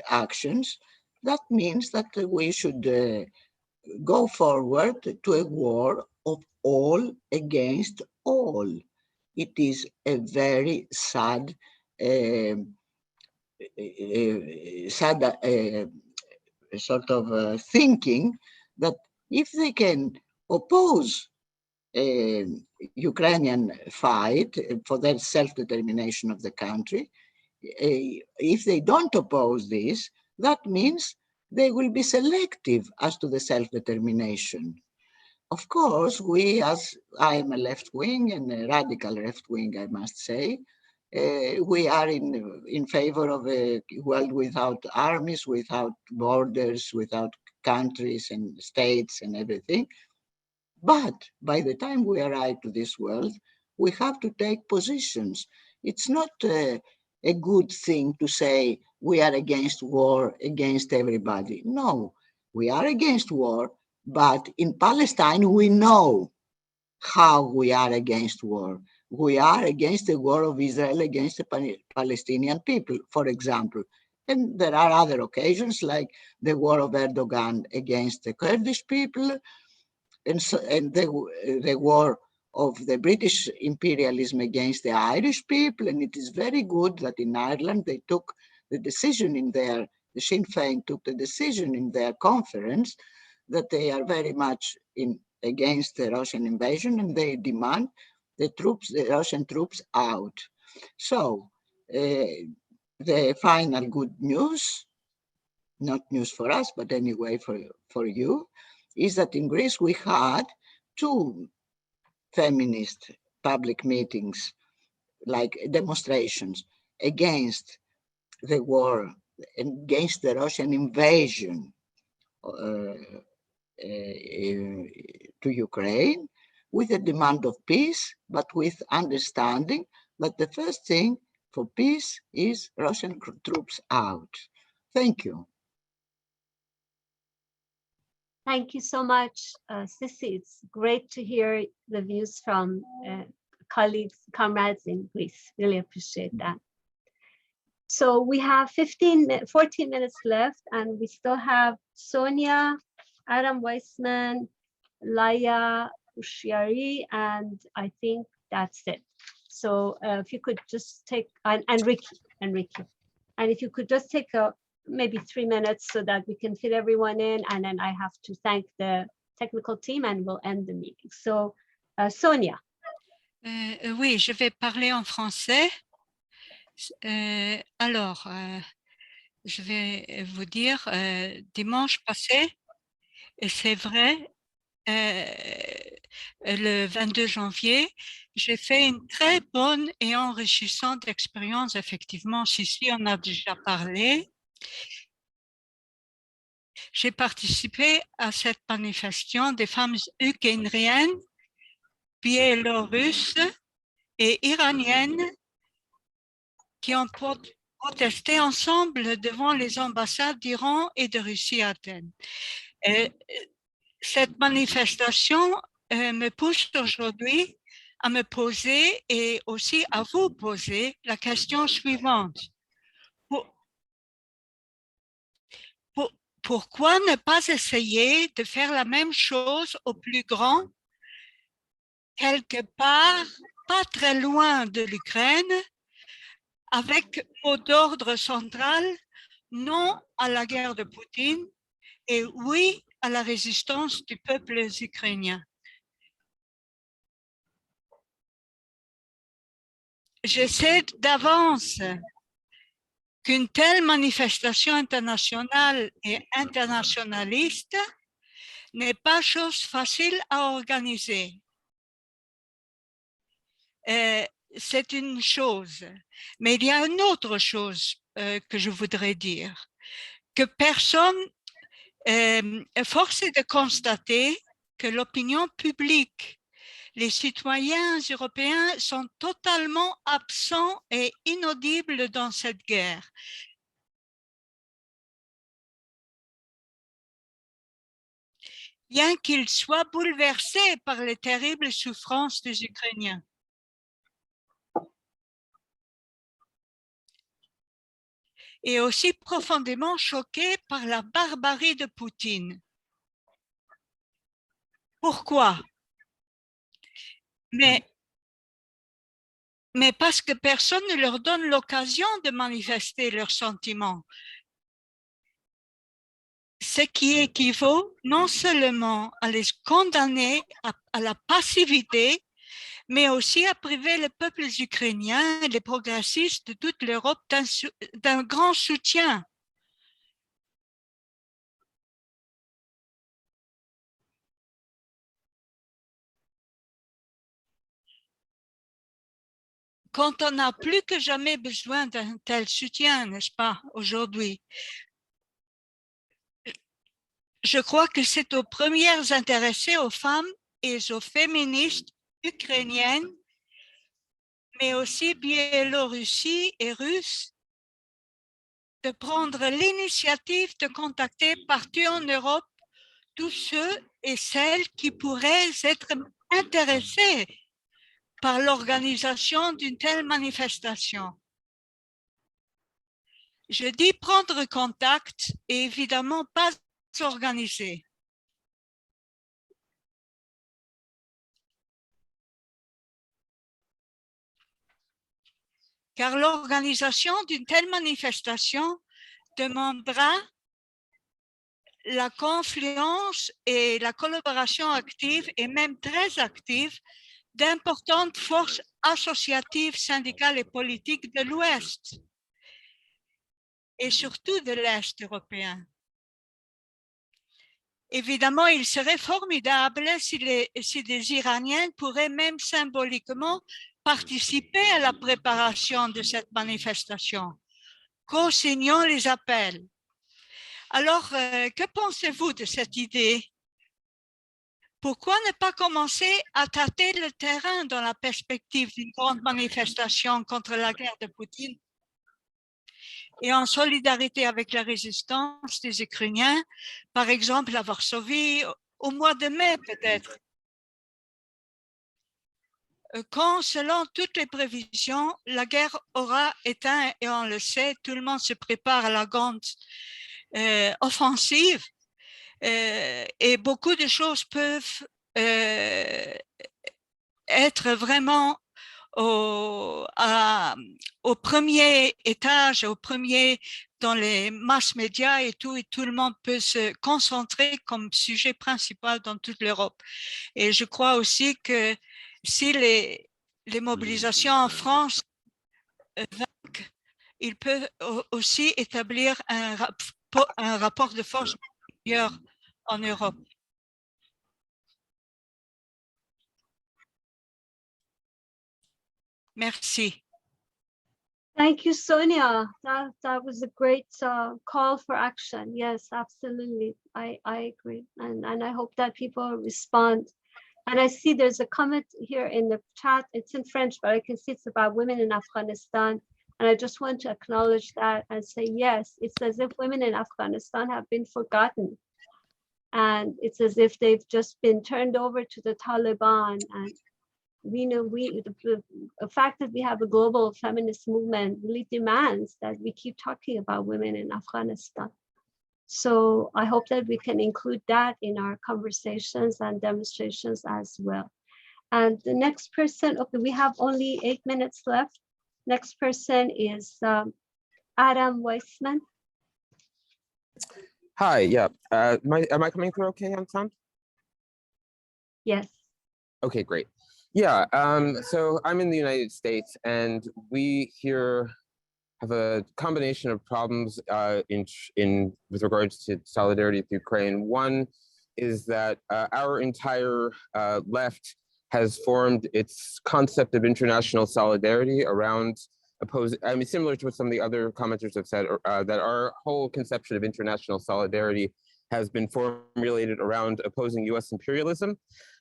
actions, that means that we should go forward to a war of all against all. It is a very sad, sort of thinking that if they can oppose Ukrainian fight for their self-determination of the country, if they don't oppose this, that means they will be selective as to the self-determination. Of course, we, as I am a left-wing and a radical left-wing, I must say, we are in favor of a world without armies, without borders, without countries and states and everything. But by the time we arrive to this world, we have to take positions. It's not a good thing to say we are against war, against everybody. No, we are against war, but in Palestine, we know how we are against war. We are against the war of Israel against the Palestinian people, for example. And there are other occasions like the war of Erdogan against the Kurdish people, and the war of the British imperialism against the Irish people. And it is very good that in Ireland they took the decision the Sinn Féin took the decision in their conference that they are very much against the Russian invasion, and they demand the Russian troops out. So the final good news, not news for us, but anyway for you, is that in Greece we had 2 feminist public meetings, like demonstrations against the war, against the Russian invasion to Ukraine, with a demand of peace, but with understanding that the first thing for peace is Russian troops out. Thank you. Thank you so much, Sissy. It's great to hear the views from colleagues, comrades in Greece. Really appreciate that. So we have 14 minutes left, and we still have Sonia, Adam Weissman, Laya Ushiari, and I think that's it. So if you could just take, and Ricky, and if you could just take maybe 3 minutes so that we can fit everyone in, and then I have to thank the technical team and we'll end the meeting. So Sonia. Oui, je vais parler en français. Alors, je vais vous dire, dimanche passé, et c'est vrai, le 22 janvier, j'ai fait une très bonne et enrichissante expérience, effectivement, Sissi en a déjà parlé. J'ai participé à cette manifestation des femmes ukrainiennes, biélorusses et iraniennes qui ont protesté ensemble devant les ambassades d'Iran et de Russie à Athènes. Et cette manifestation me pousse aujourd'hui à me poser et aussi à vous poser la question suivante. Pourquoi ne pas essayer de faire la même chose au plus grand, quelque part, pas très loin de l'Ukraine, avec mot d'ordre central, non à la guerre de Poutine et oui à la résistance du peuple ukrainien. Je sais d'avance qu'une telle manifestation internationale et internationaliste n'est pas chose facile à organiser. C'est une chose, mais il y a une autre chose que je voudrais dire, que personne, force est de constater que l'opinion publique, les citoyens européens sont totalement absents et inaudibles dans cette guerre. Bien qu'ils soient bouleversés par les terribles souffrances des Ukrainiens. et aussi profondément choquée par la barbarie de Poutine. Pourquoi? Mais parce que personne ne leur donne l'occasion de manifester leurs sentiments. Ce qui équivaut non seulement à les condamner à la passivité, mais aussi à priver les peuples ukrainiens et les progressistes de toute l'Europe d'un grand soutien. Quand on n'a plus que jamais besoin d'un tel soutien, n'est-ce pas, aujourd'hui? Je crois que c'est aux premières intéressées, aux femmes et aux féministes ukrainiennes, mais aussi biélorusses et russes, de prendre l'initiative de contacter partout en Europe tous ceux et celles qui pourraient être intéressés par l'organisation d'une telle manifestation. Je dis prendre contact et évidemment pas organiser. Car l'organisation d'une telle manifestation demandera la confluence et la collaboration active et même très active d'importantes forces associatives, syndicales et politiques de l'Ouest et surtout de l'Est européen. Évidemment, il serait formidable si des Iraniens pourraient même symboliquement participer à la préparation de cette manifestation, co-signant les appels. Alors, que pensez-vous de cette idée? Pourquoi ne pas commencer à tâter le terrain dans la perspective d'une grande manifestation contre la guerre de Poutine et en solidarité avec la résistance des Ukrainiens, par exemple à Varsovie, au mois de mai peut-être, quand, selon toutes les prévisions, la guerre aura éteint, et on le sait, tout le monde se prépare à la grande offensive, et beaucoup de choses peuvent être vraiment au premier étage, dans les masses médias et tout le monde peut se concentrer comme sujet principal dans toute l'Europe. Et je crois aussi que si les mobilisations en France vainquent, il peut aussi établir un rapport de force meilleur en Europe. Merci. Thank you, Sonia. That was a great call for action. Yes, absolutely. I agree. And I hope that people respond. And I see there's a comment here in the chat. It's in French, but I can see it's about women in Afghanistan. And I just want to acknowledge that and say, yes, it's as if women in Afghanistan have been forgotten. And it's as if they've just been turned over to the Taliban. And we know the fact that we have a global feminist movement really demands that we keep talking about women in Afghanistan. So I hope that we can include that in our conversations and demonstrations as well. And the next person, okay, we have only 8 minutes left. Next person is Adam Weissman. Hi, yeah. Am I coming through okay on sound? Yes. Okay, great. Yeah, so I'm in the United States, and we here have a combination of problems with regards to solidarity with Ukraine. One is that our entire left has formed its concept of international solidarity around similar to what some of the other commenters have said, that our whole conception of international solidarity has been formulated around opposing US imperialism.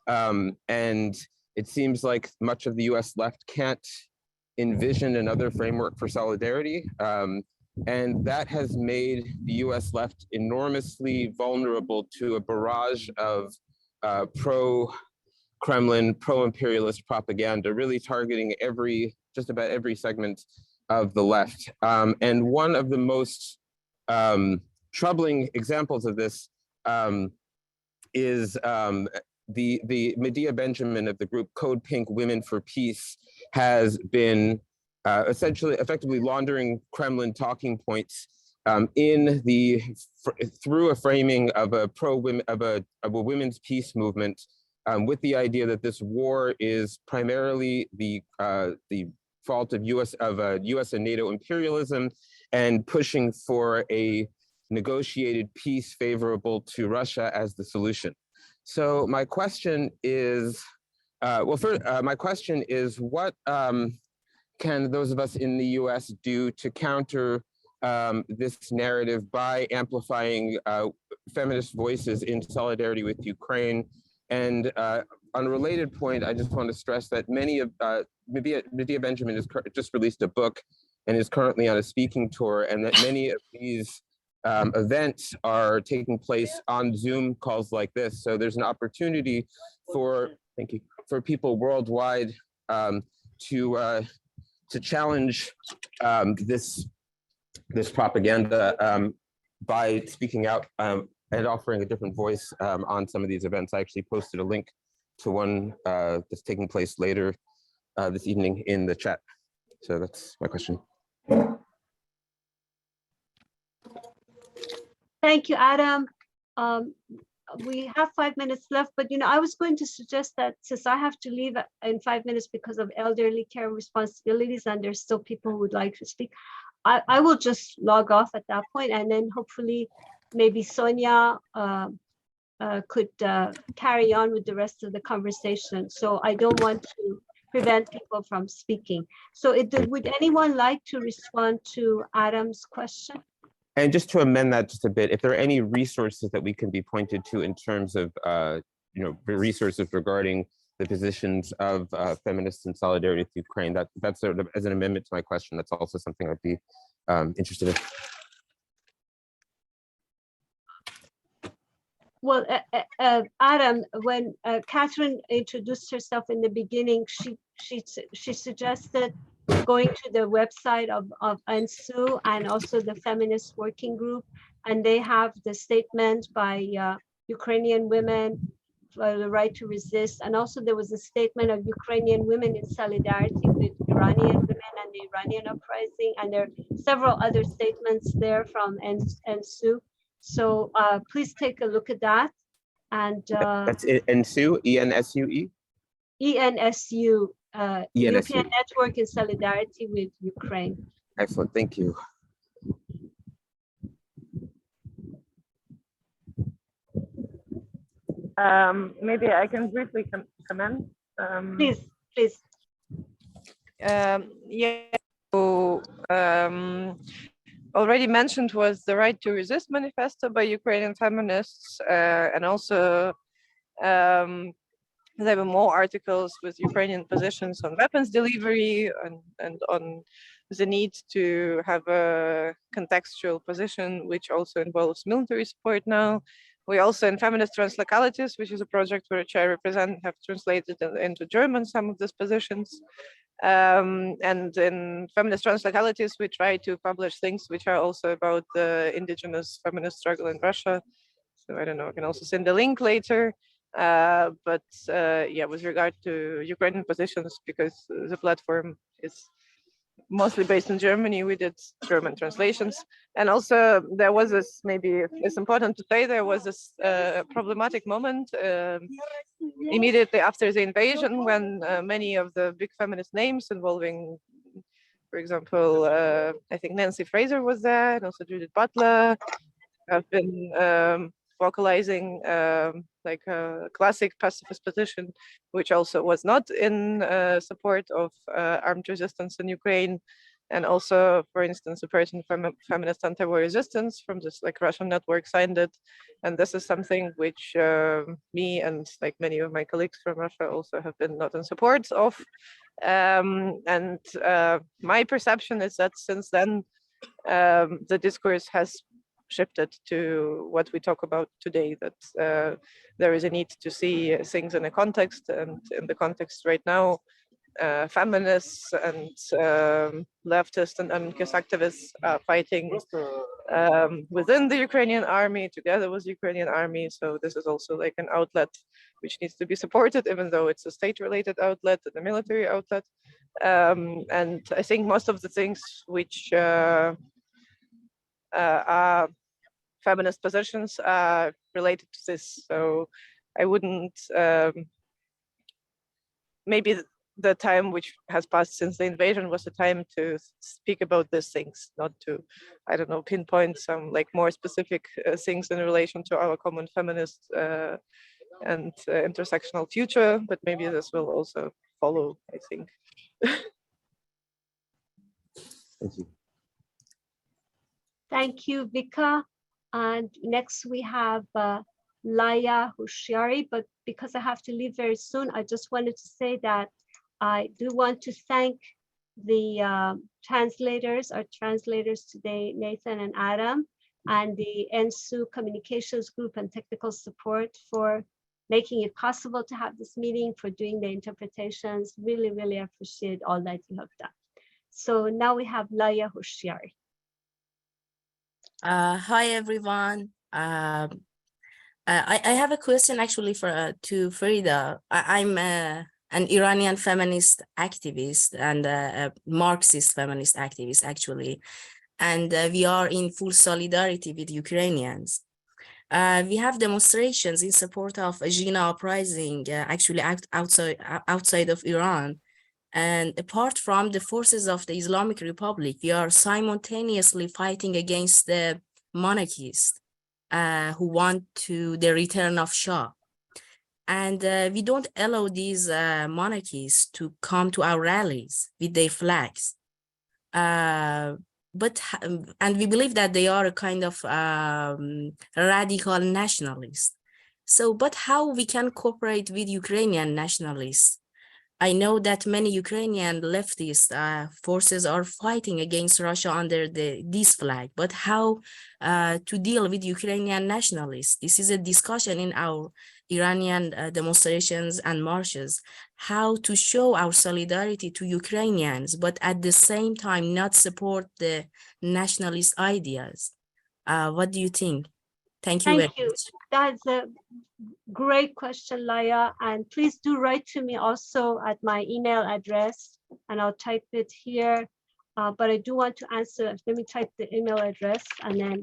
And it seems like much of the US left can't envision another framework for solidarity. And that has made the US left enormously vulnerable to a barrage of pro-Kremlin, pro-imperialist propaganda, really targeting just about every segment of the left. And one of the most troubling examples of this is the Medea Benjamin of the group Code Pink Women for Peace has been effectively laundering Kremlin talking points through a framing of a women's peace movement, with the idea that this war is primarily the fault of US and NATO imperialism, and pushing for a negotiated peace favorable to Russia as the solution. So my question is, my question is, what can those of us in the US do to counter this narrative by amplifying feminist voices in solidarity with Ukraine? And on a related point, I just want to stress that many of Medea Benjamin has just released a book and is currently on a speaking tour, and that many of these events are taking place on Zoom calls like this. So there's an opportunity for, thank you, for people worldwide to challenge this propaganda by speaking out and offering a different voice on some of these events. I actually posted a link to one that's taking place later this evening in the chat. So that's my question. Thank you, Adam. We have 5 minutes left, but I was going to suggest that since I have to leave in 5 minutes because of elderly care responsibilities, and there's still people who would like to speak, I will just log off at that point, and then hopefully maybe Sonia could carry on with the rest of the conversation. So I don't want to prevent people from speaking. So would anyone like to respond to Adam's question? And just to amend that just a bit, if there are any resources that we can be pointed to in terms of resources regarding the positions of feminists in solidarity with Ukraine, that's sort of as an amendment to my question. That's also something I'd be interested in. Well, Adam, when Catherine introduced herself in the beginning, she suggested going to the website of ANSU and also the Feminist Working Group, and they have the statement by Ukrainian women for the right to resist, and also there was a statement of Ukrainian women in solidarity with Iranian women and the Iranian uprising, and there are several other statements there from ANSU. So please take a look at that. And that's ENSU, E-N-S-U-E? ENSU, ENSU. European Network in Solidarity with Ukraine. Excellent, thank you. Maybe I can briefly comment. Please. Yeah. So, already mentioned was the Right to Resist manifesto by Ukrainian feminists, and also there were more articles with Ukrainian positions on weapons delivery and on the need to have a contextual position, which also involves military support now. We also, in Feminist Translocalities, which is a project which I represent, have translated into German some of these positions. And in Feminist Translocalities, we try to publish things which are also about the indigenous feminist struggle in Russia. So I don't know, I can also send a link later. But yeah, with regard to Ukrainian positions, because the platform is mostly based in Germany, we did German translations. And also there was this, maybe it's important to say, there was this problematic moment immediately after the invasion, when many of the big feminist names involving, for example, I think Nancy Fraser was there, and also Judith Butler, have been vocalizing like a classic pacifist position, which also was not in support of armed resistance in Ukraine. And also, for instance, a person from Feminist Anti-War Resistance from this like Russian network signed it. And this is something which me and like many of my colleagues from Russia also have been not in support of. And my perception is that since then, the discourse has shifted to what we talk about today, that there is a need to see things in a context, and in the context right now, feminists and leftists and anarchist activists fighting within the Ukrainian army, together with the Ukrainian army. So this is also like an outlet which needs to be supported, even though it's a state-related outlet and a military outlet. And I think most of the things which are feminist positions are related to this. So I wouldn't, maybe the time which has passed since the invasion was the time to speak about these things, not to, I don't know, pinpoint some like more specific things in relation to our common feminist and intersectional future, but maybe this will also follow, I think. Thank you. Thank you, Vica. And next we have Laya Hushiari, but because I have to leave very soon, I just wanted to say that I do want to thank the translators, our translators today, Nathan and Adam, and the ENSU communications group and technical support for making it possible to have this meeting, for doing the interpretations. Really, really appreciate all that you have done. So now we have Laya Hushiari. Hi, everyone. I have a question actually to Frieda. I'm an Iranian feminist activist and a Marxist feminist activist, actually. And we are in full solidarity with Ukrainians. We have demonstrations in support of Jina uprising, actually outside of Iran. And apart from the forces of the Islamic Republic, we are simultaneously fighting against the monarchists who want the return of Shah. And we don't allow these monarchies to come to our rallies with their flags. And we believe that they are a kind of radical nationalists. So, but how we can cooperate with Ukrainian nationalists? I know that many Ukrainian leftist forces are fighting against Russia under this flag, but how to deal with Ukrainian nationalists? This is a discussion in our Iranian demonstrations and marches, how to show our solidarity to Ukrainians, but at the same time not support the nationalist ideas. What do you think? Thank you very much. That's a great question, Laya. And please do write to me also at my email address, and I'll type it here. But I do want to answer. Let me type the email address, and then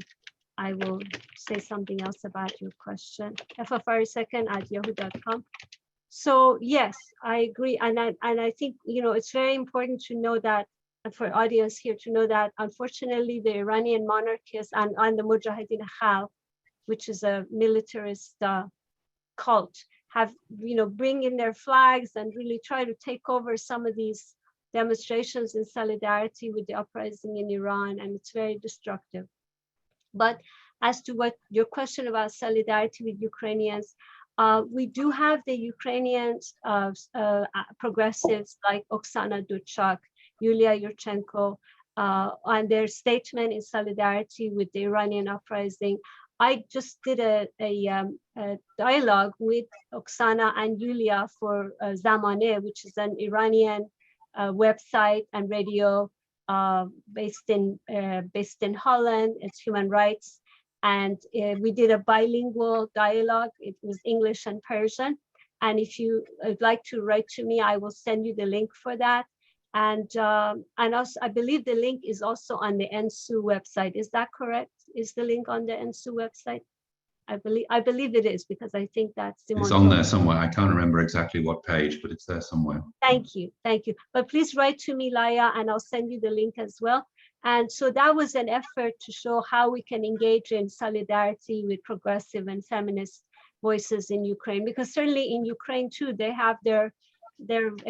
I will say something else about your question. ffr2nd@yahoo.com. So yes, I agree. And I think, you know, it's very important to know that, and for audience here to know that, unfortunately, the Iranian monarchists and the Mujahideen Khalq, which is a militarist cult, have, you know, bring in their flags and really try to take over some of these demonstrations in solidarity with the uprising in Iran, and it's very destructive. But as to what your question about solidarity with Ukrainians, we do have the Ukrainian progressives like Oxana Dutchak, Yulia Yurchenko, and their statement in solidarity with the Iranian uprising. I just did a dialogue with Oksana and Yulia for Zamaneh, which is an Iranian website and radio based in Holland. It's human rights, and we did a bilingual dialogue. It was English and Persian. And if you would like to write to me, I will send you the link for that. And also, I believe the link is also on the ENSU website. Is that correct? Is the link on the ENSU website? I believe it is, because I think that's it's on there somewhere. I can't remember exactly what page, but it's there somewhere. Thank you. But please write to me, Laya, and I'll send you the link as well. And so that was an effort to show how we can engage in solidarity with progressive and feminist voices in Ukraine, because certainly in Ukraine too, they have their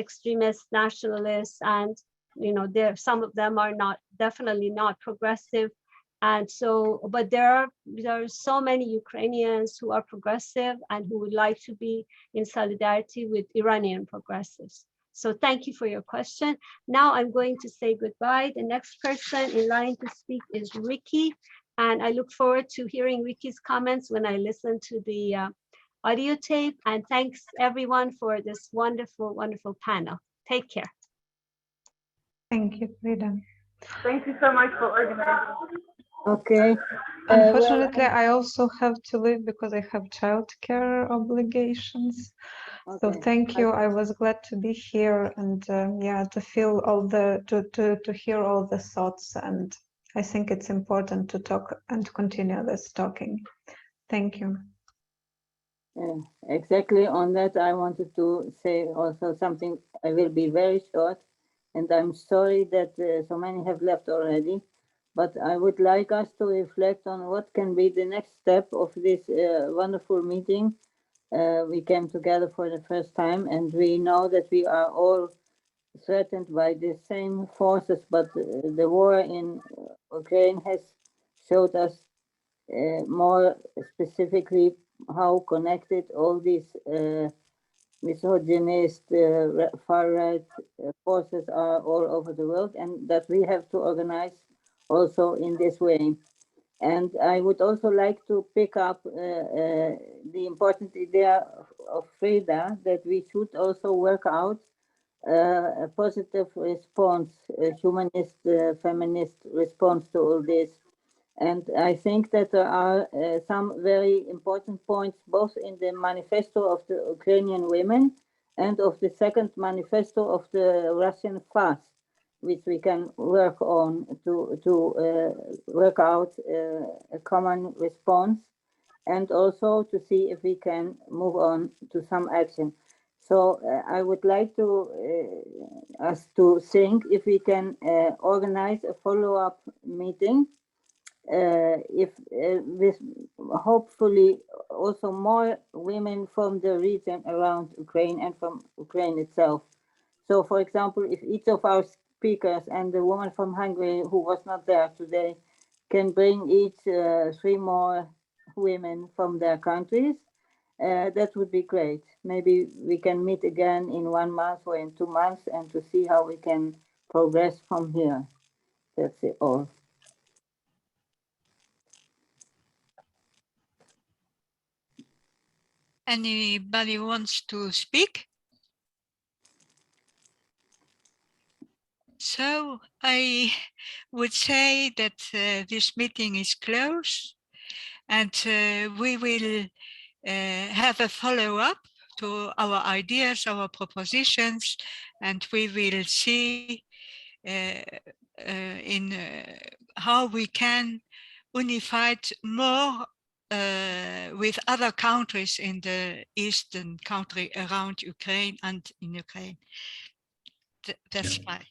extremist nationalists, and you know, some of them are definitely not progressive. And so, but there are so many Ukrainians who are progressive and who would like to be in solidarity with Iranian progressives. So thank you for your question. Now I'm going to say goodbye. The next person in line to speak is Ricky, and I look forward to hearing Ricky's comments when I listen to the audio tape. And thanks everyone for this wonderful, wonderful panel. Take care. Thank you, Frieda. Thank you so much for organizing. Okay. Unfortunately, I also have to leave because I have childcare obligations. So Okay. thank you. I was glad to be here and yeah, to feel all the to hear all the thoughts, and I think it's important to talk and continue this talking. Thank you. Exactly on that, I wanted to say also something. I will be very short, and I'm sorry that so many have left already, but I would like us to reflect on what can be the next step of this wonderful meeting. We came together for the first time, and we know that we are all threatened by the same forces, but the war in Ukraine has showed us more specifically how connected all these misogynist, far-right forces are all over the world, and that we have to organize also in this way. And I would also like to pick up the important idea of Frieda that we should also work out a positive response, a humanist, feminist response to all this. And I think that there are some very important points, both in the manifesto of the Ukrainian women and of the second manifesto of the Russian fast, which we can work on to work out a common response, and also to see if we can move on to some action. So I would like to us to think if we can organize a follow-up meeting if with hopefully also more women from the region around Ukraine and from Ukraine itself. So for example, if each of our speakers and the woman from Hungary who was not there today can bring each 3 more women from their countries, that would be great. Maybe we can meet again in 1 month or in 2 months and to see how we can progress from here. That's it all. Anybody wants to speak? So I would say that this meeting is closed, and we will have a follow-up to our ideas, our propositions, and we will see how we can unify more with other countries in the eastern country around Ukraine and in Ukraine. That's my.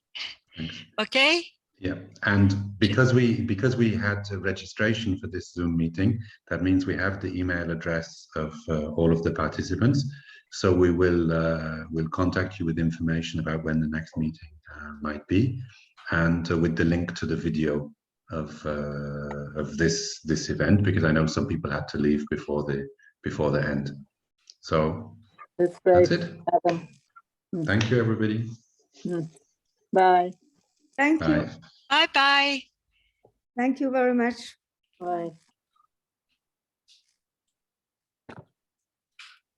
Thanks. Okay. Yeah, and because we had registration for this Zoom meeting, that means we have the email address of all of the participants. So we will contact you with information about when the next meeting might be, and with the link to the video of this event, because I know some people had to leave before the end. So that's it. Thank you, everybody. Bye. Thank you. Bye bye. Thank you very much. Bye.